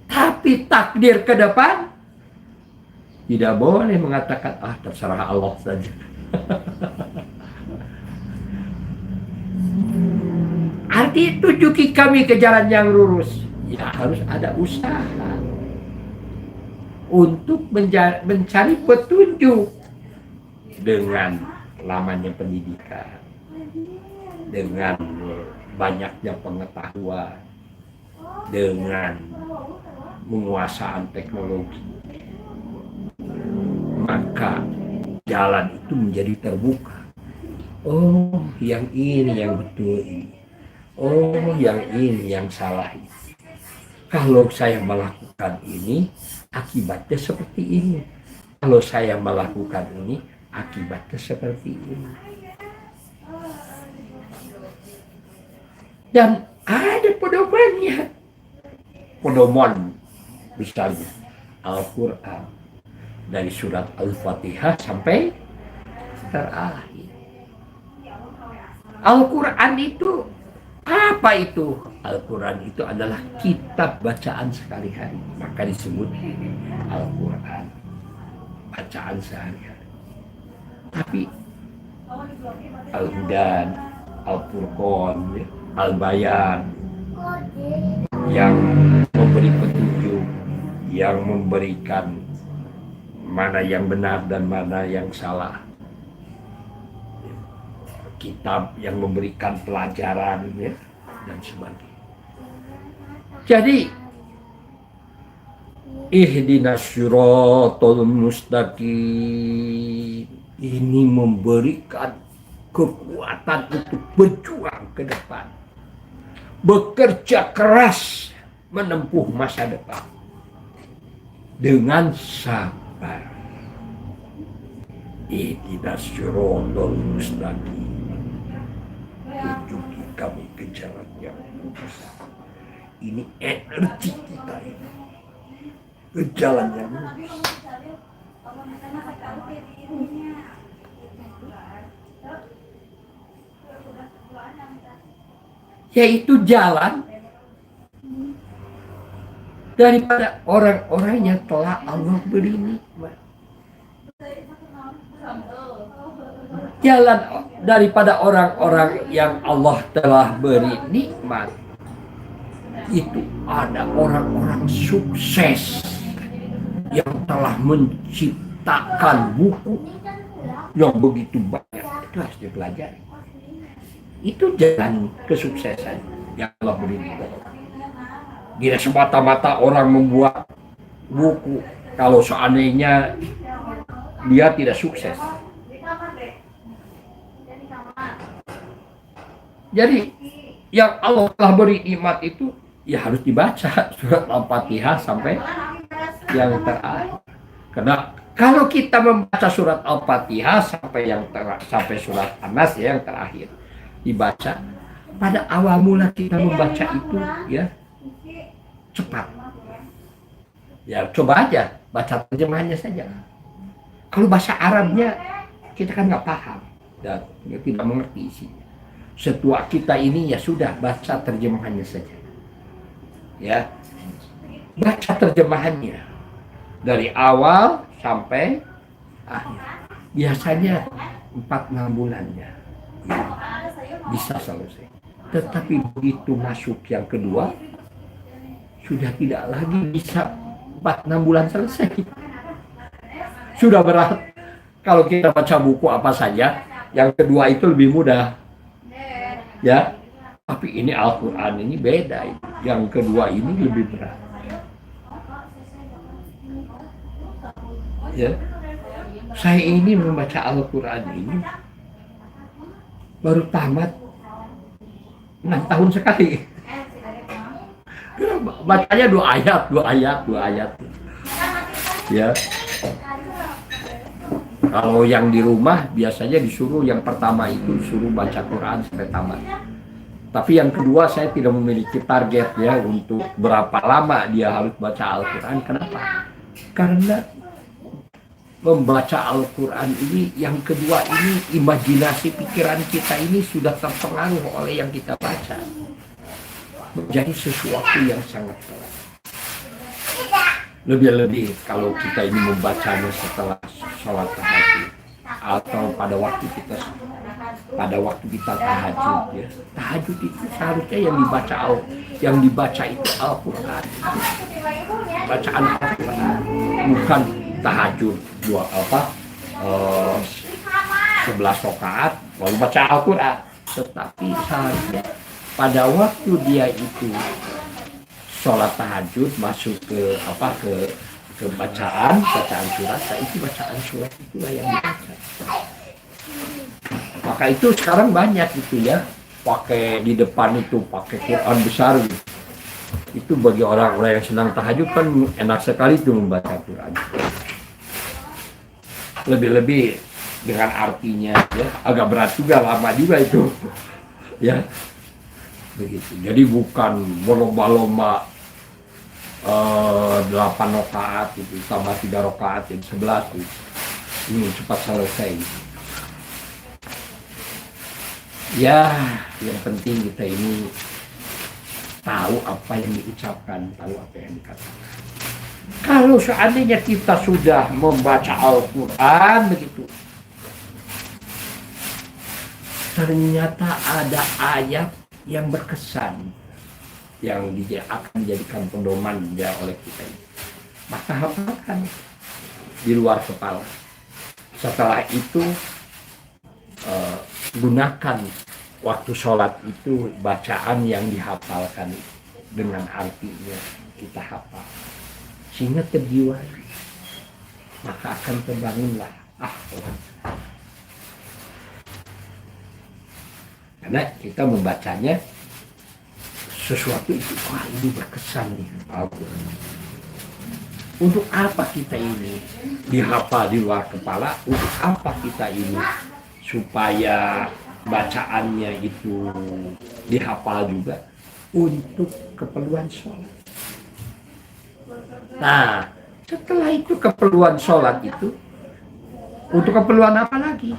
Tapi takdir ke depan tidak boleh mengatakan terserah Allah saja. Arti tunjuki kami ke jalan yang lurus, ya harus ada usaha untuk mencari petunjuk dengan lamanya pendidikan, dengan banyaknya pengetahuan, dengan penguasaan teknologi, maka jalan itu menjadi terbuka. Oh, yang ini yang betul ini. Oh, yang ini yang salah ini. Kalau saya melakukan ini, akibatnya seperti ini. Kalau saya melakukan ini, akibatnya seperti ini. Dan ada pedomannya. Pedoman misalnya Al-Quran. Dari surat Al-Fatihah sampai terakhir. Al-Quran itu apa itu? Al-Quran itu adalah kitab bacaan sehari-hari. Maka disebut Al-Quran. Bacaan sehari-hari. Tapi Al-Hudan, Al-Furqan, Al-Bayan yang memberi petunjuk, yang memberikan mana yang benar dan mana yang salah. Kitab yang memberikan pelajaran ya, dan sebagainya. Jadi ihdinas siratal mustaqim ini memberikan kekuatan untuk berjuang ke depan, bekerja keras menempuh masa depan dengan sabar. Ihdinas siratal mustaqim, tunjuki kami ke jalan yang lurus. Ini energi kita ini, ke jalan yang lurus. Yaitu jalan daripada orang-orang yang telah Allah beri nikmat. Jalan daripada orang-orang yang Allah telah beri nikmat itu ada orang-orang sukses yang telah menciptakan buku yang begitu banyak. Itu harus dipelajari. Itu jalan kesuksesan yang Allah beri nikmat. Tidak semata-mata orang membuat buku kalau seandainya dia tidak sukses. Jadi yang Allah telah beri nikmat itu ya harus dibaca surat Al-Fatihah sampai yang terakhir. Karena kalau kita membaca surat Al-Fatihah sampai surat An-Nas yang terakhir dibaca, pada awal mula kita membaca itu ya cepat. Ya coba aja baca terjemahannya saja. Kalau bahasa Arabnya kita kan nggak paham dan tidak mengerti isinya. Setua kita ini ya sudah baca terjemahannya saja. Ya, baca terjemahannya dari awal sampai akhir. Biasanya 4-6 bulannya ya, bisa selesai. Tetapi begitu masuk yang kedua sudah tidak lagi bisa 4-6 bulan selesai. Sudah berat. Kalau kita baca buku apa saja, yang kedua itu lebih mudah. Ya, tapi ini Al-Quran ini beda. Yang kedua ini lebih berat. Ya, saya ini membaca Al-Quran ini baru tamat 6 tahun sekali. Bacanya 2 ayat. Ya. Kalau yang di rumah biasanya disuruh yang pertama itu disuruh baca Quran sampai tamat. Tapi yang kedua saya tidak memiliki target ya untuk berapa lama dia harus baca Al-Quran. Kenapa? Karena membaca Al-Quran ini yang kedua ini imajinasi pikiran kita ini sudah terpengaruh oleh yang kita baca. Menjadi sesuatu yang sangat keras. Lebih-lebih kalau kita ini membacanya setelah sholat tahajud atau pada waktu kita tahajud ya. Tahajud itu seharusnya yang dibaca itu Al-Quran. Bacaan Al-Quran bukan tahajud 11 rakaat lalu baca Al-Quran, tetapi seharusnya pada waktu dia itu sholat tahajud masuk ke bacaan surat, itu bacaan surat itulah yang dibaca. Maka itu sekarang banyak gitu ya, pakai di depan itu pakai Quran besar gitu. Itu bagi orang-orang yang senang tahajud kan enak sekali itu membaca Quran. Lebih-lebih dengan artinya ya, agak berat juga, lama juga itu. Ya. Begitu. Jadi bukan berlomba-lomba 8 rakaat itu tambah 3 rakaat jadi 11 itu. Ini cepat selesai. Ya, yang penting kita ini tahu apa yang diucapkan, tahu apa yang dikatakan. Kalau seandainya kita sudah membaca Al-Quran begitu, ternyata ada ayat yang berkesan yang akan dijadikan pedoman ya oleh kita ini, maka hafalkan di luar kepala. Setelah itu gunakan waktu sholat itu bacaan yang dihafalkan dengan artinya kita hafal sehingga terjiwai, maka akan terbangunlah akhlak. Karena kita membacanya sesuatu itu, wah ini berkesan nih Al-Quran. Untuk apa kita ini dihafal di luar kepala? Untuk apa kita ini supaya bacaannya itu dihafal juga? Untuk keperluan sholat. Nah, setelah itu keperluan sholat itu, untuk keperluan apa lagi?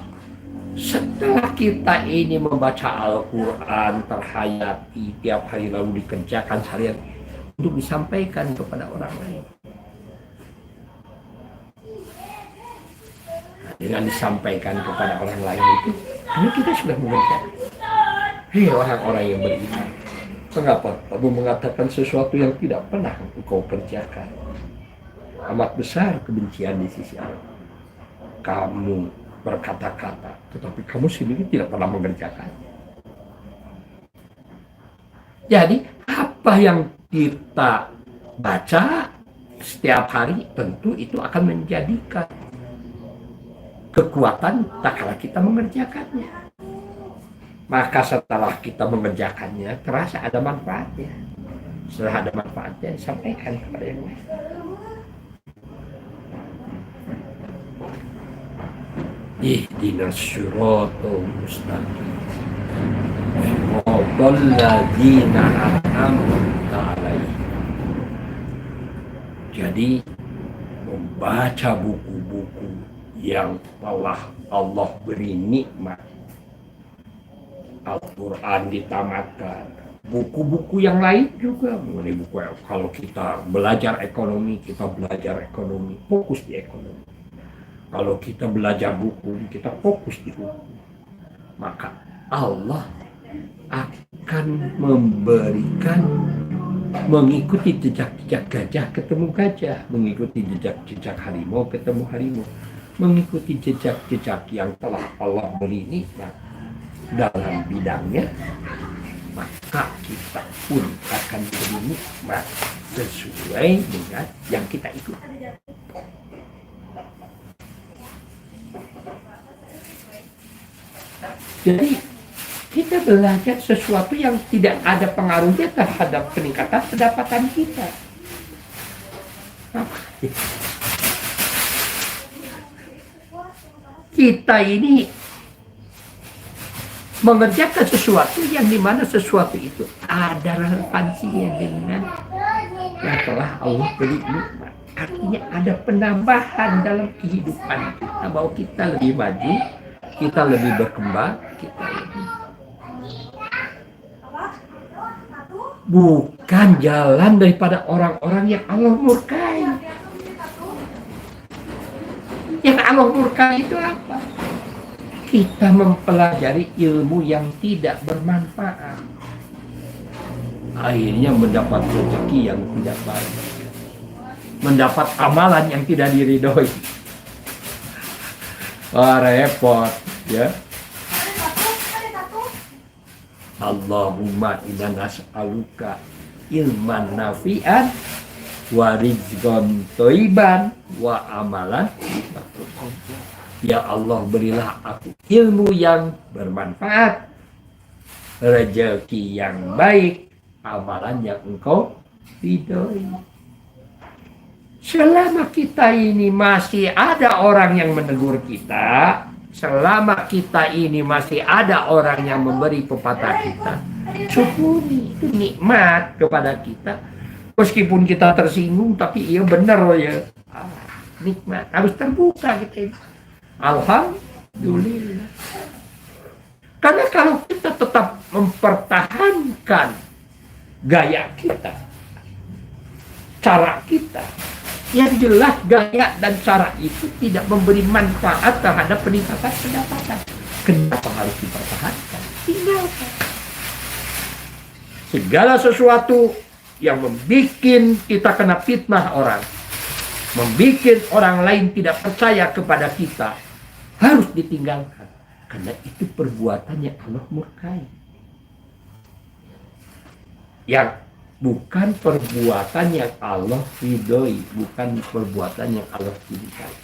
Setelah kita ini membaca Al-Quran, terhayati tiap hari lalu dikerjakan seharian untuk disampaikan kepada orang lain. Nah, dengan disampaikan kepada orang lain itu, ini kita sudah mengerjakan. Hei orang-orang yang beriman, mengapa kamu mengatakan sesuatu yang tidak pernah engkau kerjakan? Amat besar kebencian di sisi Allah. Kamu berkata-kata, tetapi kamu sendiri tidak pernah mengerjakan. Jadi, apa yang kita baca setiap hari, tentu itu akan menjadikan kekuatan tak kala kita mengerjakannya. Maka setelah kita mengerjakannya, terasa ada manfaatnya. Setelah ada manfaatnya, sampaikan kepada yang lain. Ihdinas siratal mustaqim. Siratal ladzina an'amta 'alaihim. Jadi membaca buku-buku yang telah Allah beri nikmat. Al-Quran ditamatkan. Buku-buku yang lain juga mengenai buku. Kalau kita belajar ekonomi, kita belajar ekonomi, fokus di ekonomi. Kalau kita belajar hukum, kita fokus di hukum. Maka Allah akan memberikan, mengikuti jejak-jejak gajah ketemu gajah, mengikuti jejak-jejak harimau ketemu harimau, mengikuti jejak-jejak yang telah Allah beri nikmat dalam bidangnya, maka kita pun akan beri nikmat sesuai dengan yang kita ikuti. Jadi kita belajar sesuatu yang tidak ada pengaruhnya terhadap peningkatan pendapatan kita. Kita ini mengerjakan sesuatu yang dimana sesuatu itu ada relevansinya dengan yang telah Allah beri nikmat. Artinya ada penambahan dalam kehidupan kita, bahwa kita lebih maju, kita lebih berkembang, kita lebih bukan jalan daripada orang-orang yang Allah murkai. Yang Allah murkai itu apa? Kita mempelajari ilmu yang tidak bermanfaat, akhirnya mendapat rezeki yang tidak baik, mendapat amalan yang tidak diridhoi. Wah, repot ya. Allahumma inna nas'aluka ilman nafi'an wa rizqan thayyiban wa amalan. Ya Allah, berilah aku ilmu yang bermanfaat, rezeki yang baik, amalan yang Engkau ridhoi. Selama kita ini masih ada orang yang menegur kita, selama kita ini masih ada orang yang memberi pepatah kita, syukuri, itu nikmat kepada kita. Meskipun kita tersinggung, tapi iya benar loh ya. Nikmat, harus terbuka kita ini. Alhamdulillah. Karena kalau kita tetap mempertahankan gaya kita, cara kita, yang jelas gaya dan cara itu tidak memberi manfaat terhadap peningkatan pendapatan. Kenapa harus dipertahankan? Tinggalkan. Segala sesuatu yang membuat kita kena fitnah orang, membuat orang lain tidak percaya kepada kita, harus ditinggalkan. Karena itu perbuatannya Allah murkai. Yang bukan perbuatan yang Allah ridhoi, bukan perbuatan yang Allah cintai.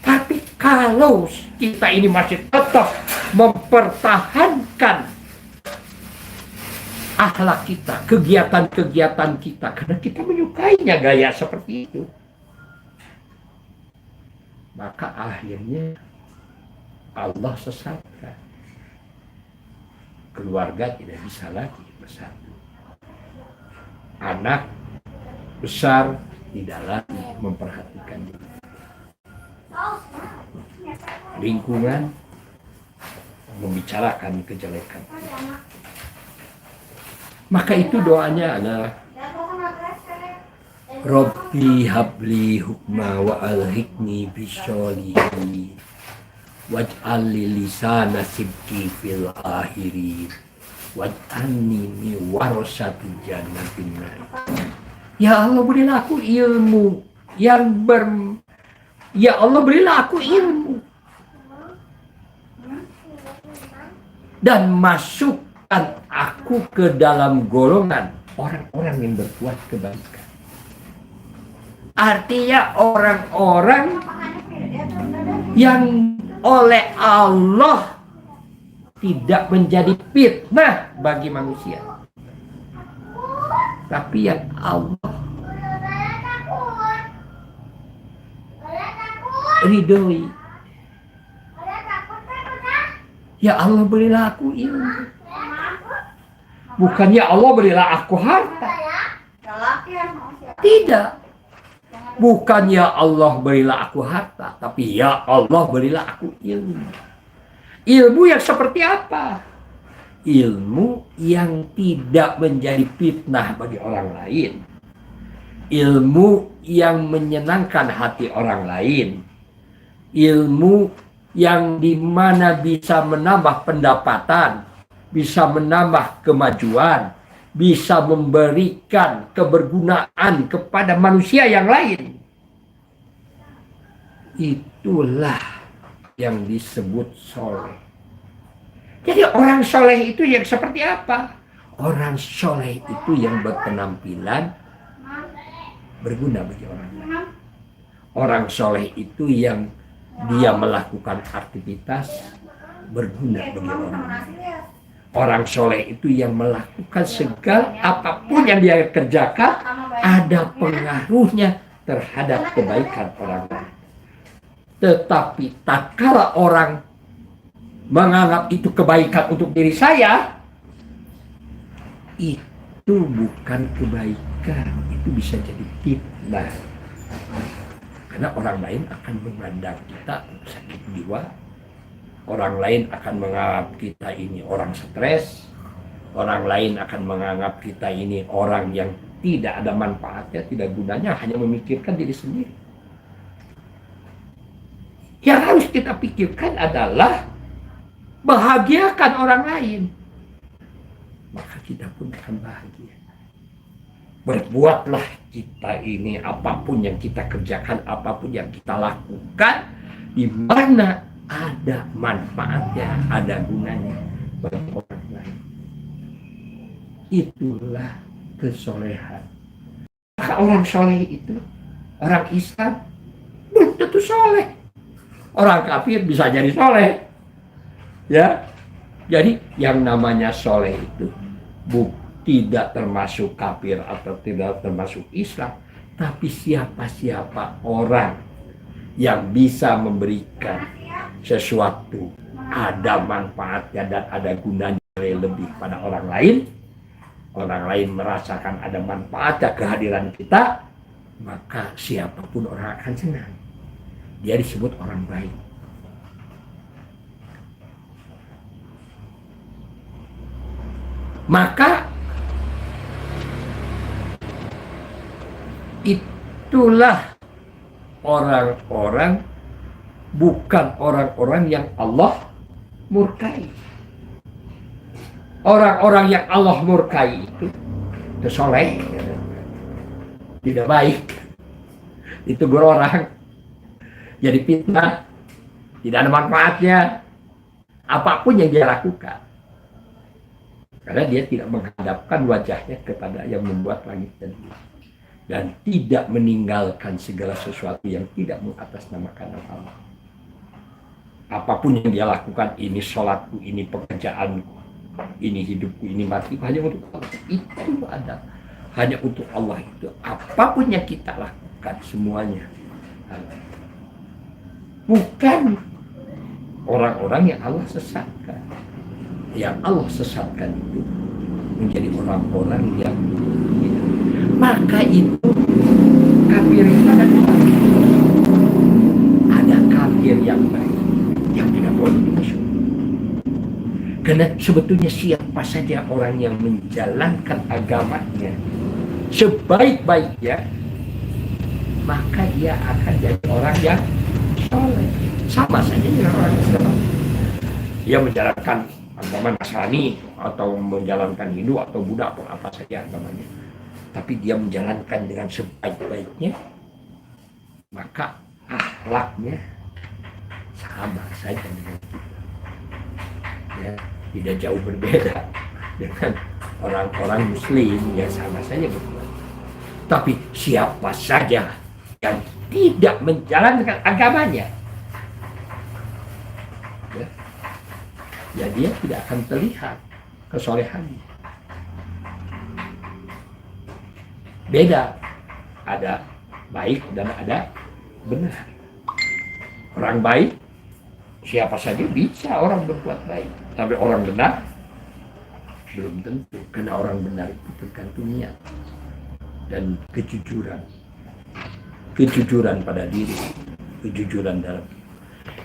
Tapi kalau kita ini masih tetap mempertahankan akhlak kita, kegiatan-kegiatan kita, karena kita menyukainya gaya seperti itu. Maka akhirnya Allah sesatkan. Keluarga tidak bisa lagi bersatu. Anak besar tidak lagi memperhatikan diri. Lingkungan membicarakan kejelekan. Maka itu doanya adalah Rabbi habli hukma wa alhiqni bisyolihin waj'al li lisana sidqi fil akhirin waj'alni min warasatil jannatin nar. Ya Allah, berilah aku ilmu yang Ya Allah, berilah aku ilmu dan masukkan aku ke dalam golongan orang-orang yang berbuat kebaikan. Artinya orang-orang yang oleh Allah tidak menjadi fitnah bagi manusia, tapi yang Allah ridhoi. Ya Allah, berilah aku ilmu. Bukan ya Allah, berilah aku harta. Tidak. Bukan ya Allah, berilah aku harta, tapi ya Allah, berilah aku ilmu. Ilmu yang seperti apa? Ilmu yang tidak menjadi fitnah bagi orang lain. Ilmu yang menyenangkan hati orang lain. Ilmu yang dimana bisa menambah pendapatan, bisa menambah kemajuan, bisa memberikan kebergunaan kepada manusia yang lain. Itulah yang disebut soleh. Jadi orang soleh itu yang seperti apa? Orang soleh itu yang berpenampilan berguna bagi orang lain. Orang soleh itu yang dia melakukan aktivitas berguna bagi orang lain. Orang soleh itu yang melakukan segala apapun yang dia kerjakan ada pengaruhnya terhadap kebaikan orang lain. Tetapi tak kala orang menganggap itu kebaikan untuk diri saya, itu bukan kebaikan, itu bisa jadi fitnah. Karena orang lain akan memandang kita sakit jiwa. Orang lain akan menganggap kita ini orang stres. Orang lain akan menganggap kita ini orang yang tidak ada manfaatnya, tidak gunanya, hanya memikirkan diri sendiri. Yang harus kita pikirkan adalah bahagiakan orang lain. Maka kita pun akan bahagia. Berbuatlah kita ini apapun yang kita kerjakan, apapun yang kita lakukan, di mana ada manfaatnya, ada gunanya bagi orang lain. Itulah kesolehan. Maka orang soleh itu, orang Islam belum tentu soleh. Orang kafir bisa jadi soleh. Ya, jadi yang namanya soleh itu tidak termasuk kafir atau tidak termasuk Islam, tapi siapa-siapa orang yang bisa memberikan sesuatu ada manfaatnya dan ada gunanya lebih pada orang lain merasakan ada manfaatnya kehadiran kita, maka siapapun orang akan senang. Dia disebut orang baik. Maka itulah orang-orang, bukan orang-orang yang Allah murkai. Orang-orang yang Allah murkai itu soleh, tidak baik. Itu orang jadi fitnah, tidak ada manfaatnya apapun yang dia lakukan, karena dia tidak menghadapkan wajahnya kepada yang membuat langit dan bumi, dan tidak meninggalkan segala sesuatu yang tidak mengatasnamakan nama Allah. apapun yang dia lakukan, ini sholatku, ini pekerjaanku, ini hidupku, ini matiku, hanya untuk Allah. Itu ada hanya untuk Allah. Itu apapun yang kita lakukan semuanya, bukan orang-orang yang Allah sesatkan. Yang Allah sesatkan itu menjadi orang-orang yang maka itu kafir itu ada dua. Ada kafir yang baik yang tidak boleh dimusuhi. Karena sebetulnya siapa saja orang yang menjalankan agamanya sebaik-baiknya, maka dia akan jadi orang yang soleh. Sama saja dengan orang Islam. Dia menjalankan agama Nasrani atau menjalankan Hindu atau Buddha atau apa saja agamanya, tapi dia menjalankan dengan sebaik-baiknya, maka akhlaknya sama saja dengan kita. Ya, tidak jauh berbeda dengan orang-orang Muslim yang sama saja berbuat. Tapi siapa saja yang tidak menjalankan agamanya, ya dia tidak akan terlihat kesolehannya. Beda, ada baik dan ada benar. Orang baik, siapa saja bisa orang berbuat baik. Tapi orang benar, belum tentu. Karena orang benar itu tergantung niat dan kejujuran. Kejujuran pada diri, kejujuran dalam.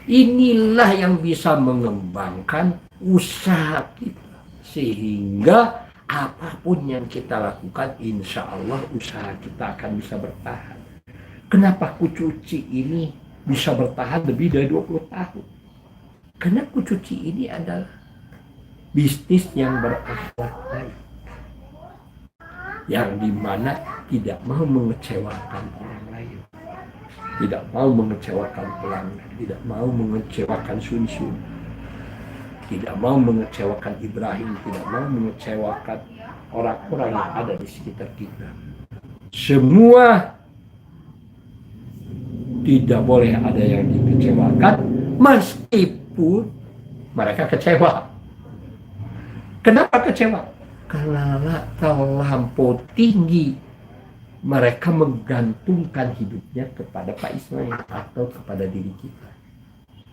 Inilah yang bisa mengembangkan usaha kita. Sehingga apapun yang kita lakukan, insya Allah usaha kita akan bisa bertahan. Kenapa Kucuci ini bisa bertahan lebih dari 20 tahun? Karena Kucuci ini adalah bisnis yang berakhlak baik, yang dimana tidak mau mengecewakan orang lain, tidak mau mengecewakan pelanggan, tidak mau mengecewakan sun-sun, tidak mau mengecewakan Ibrahim, tidak mau mengecewakan orang-orang yang ada di sekitar kita. Semua tidak boleh ada yang dikecewakan, meskipun mereka kecewa. Kenapa kecewa? Karena terlampau tinggi mereka menggantungkan hidupnya kepada Pak Ismail atau kepada diri kita.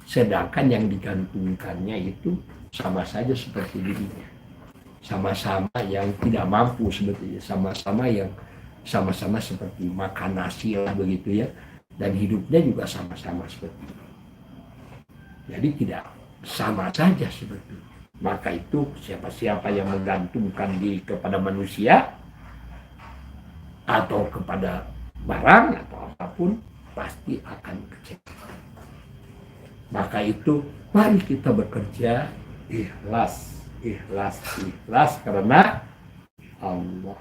Sedangkan yang digantungkannya itu sama saja seperti dirinya. Sama-sama yang tidak mampu sebetulnya. Sama-sama yang sama-sama seperti makan nasi lah begitu ya. Dan hidupnya juga sama-sama seperti itu. Jadi tidak sama saja sebetulnya. Maka itu siapa-siapa yang menggantungkan diri kepada manusia atau kepada barang atau apapun pasti akan kecewa. Maka itu mari kita bekerja ikhlas, ikhlas, ikhlas karena Allah.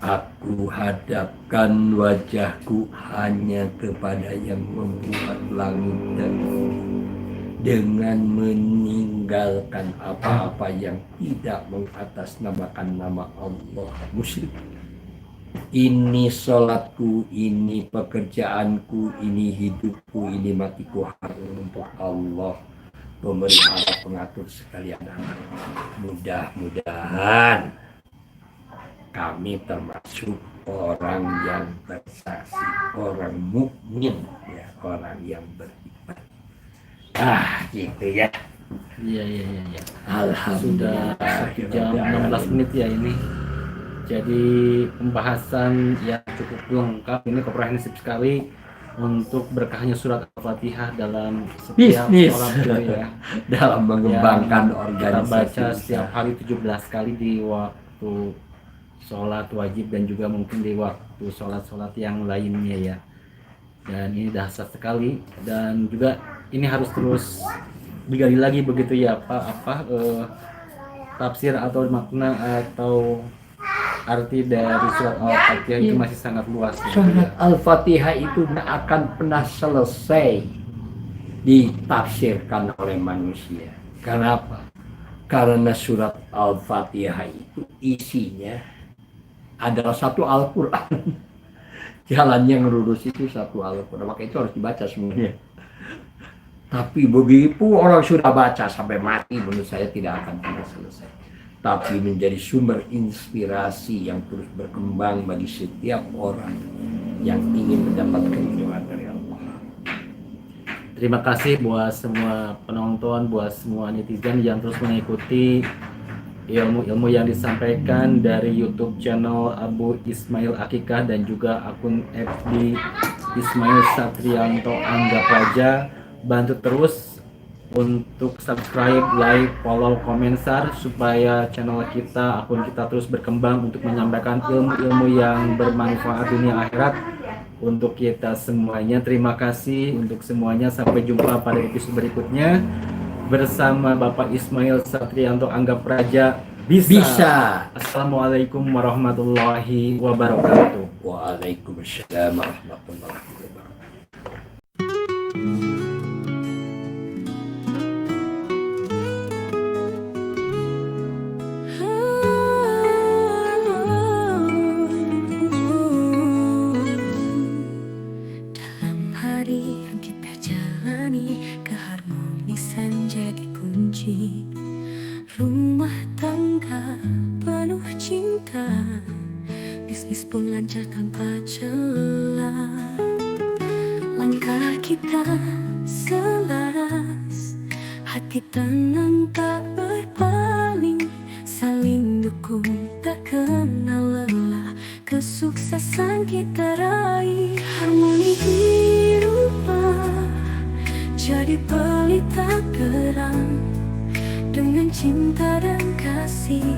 Aku hadapkan wajahku hanya kepada yang membuat langit dan bumi, dengan meninggalkan apa-apa yang tidak mengatasnamakan nama Allah musyrik. Ini sholatku, ini pekerjaanku, ini hidupku, ini matiku hanya untuk Allah, pemelihara pengatur sekalian. Mudah-mudahan kami termasuk orang yang bersaksi, orang mukmin, ya, orang yang beriman. Gitu ya. Iya. Alhamdulillah. Sudah 1 jam 16 menit ya ini. Jadi pembahasan yang cukup lengkap, ini komprehensif sekali untuk berkahnya surat Al-Fatihah dalam setiap Bisnis. sholat ya. Dalam mengembangkan Kita organisasi. baca setiap hari 17 kali di waktu sholat wajib dan juga mungkin di waktu sholat-sholat yang lainnya ya. Dan ini dahsyat sekali, dan juga ini harus terus digali lagi begitu ya Pak, tafsir atau makna atau arti dari surat Al-Fatihah itu masih sangat luas gitu Surat ya. Al-Fatihah itu tidak akan pernah selesai ditafsirkan oleh manusia. Kenapa? Karena surat Al-Fatihah itu isinya adalah satu Al-Quran. Jalan yang lurus itu satu Al-Quran, maka itu harus dibaca semuanya. Tapi begitu orang sudah baca sampai mati, menurut saya tidak akan pernah selesai. Tapi menjadi sumber inspirasi yang terus berkembang bagi setiap orang yang ingin mendapatkan ridhoan dari Allah. Terima kasih buat semua penonton, buat semua netizen yang terus mengikuti ilmu-ilmu yang disampaikan dari YouTube channel Abu Ismail Akikah dan juga akun FB Ismail Satrianto Angga Praja. Bantu terus untuk subscribe, like, follow, komen, share supaya channel kita, akun kita terus berkembang untuk menyampaikan ilmu-ilmu yang bermanfaat dunia akhirat untuk kita semuanya. Terima kasih untuk semuanya. Sampai jumpa pada episode berikutnya bersama Bapak Ismail Satrianto Angga Praja. Bisa. Assalamualaikum warahmatullahi wabarakatuh. Waalaikumsalam warahmatullahi wabarakatuh. Dalam hari yang kita jalani, keharmonisan jadi kunci. Rumah tangga penuh cinta, bisnis pun lancar tanpa celah. Langkah kita selaras, hati tenang tak berpaling, saling dukung tak kenal lelah. Kesuksesan kita raih, harmoni di rumah jadi pelita terang. Dengan cinta dan kasih,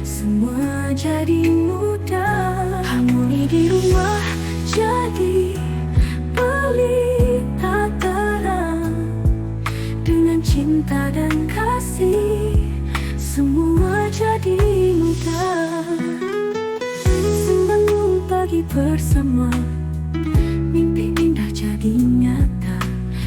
semua jadi mudah. Harmoni di rumah jadi pelita terang. Dengan cinta dan kasih, semua jadi mudah. Sembangun pagi bersama, mimpi indah jadi nyata.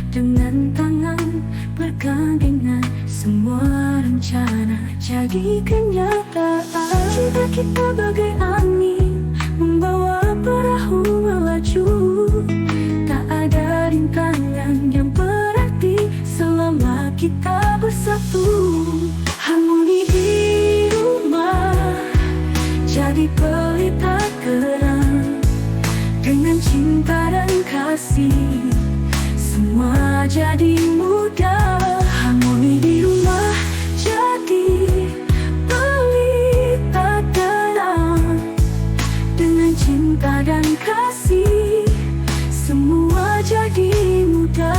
Dengan tangan bergandengan, semua rencana jadi kenyataan. Cinta kita bagai angin, membawa perahu melaju. Tak ada rintangan yang berarti selama kita bersatu. Harmoni di rumah jadi pelita terang. Dengan cinta dan kasih, semua jadi mudah. Harmoni di rumah jadi pelita terang. Dengan cinta dan kasih, semua jadi mudah.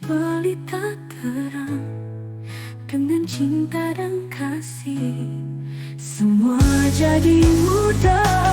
Pelita terang dengan cinta dan kasih, semua jadi mudah.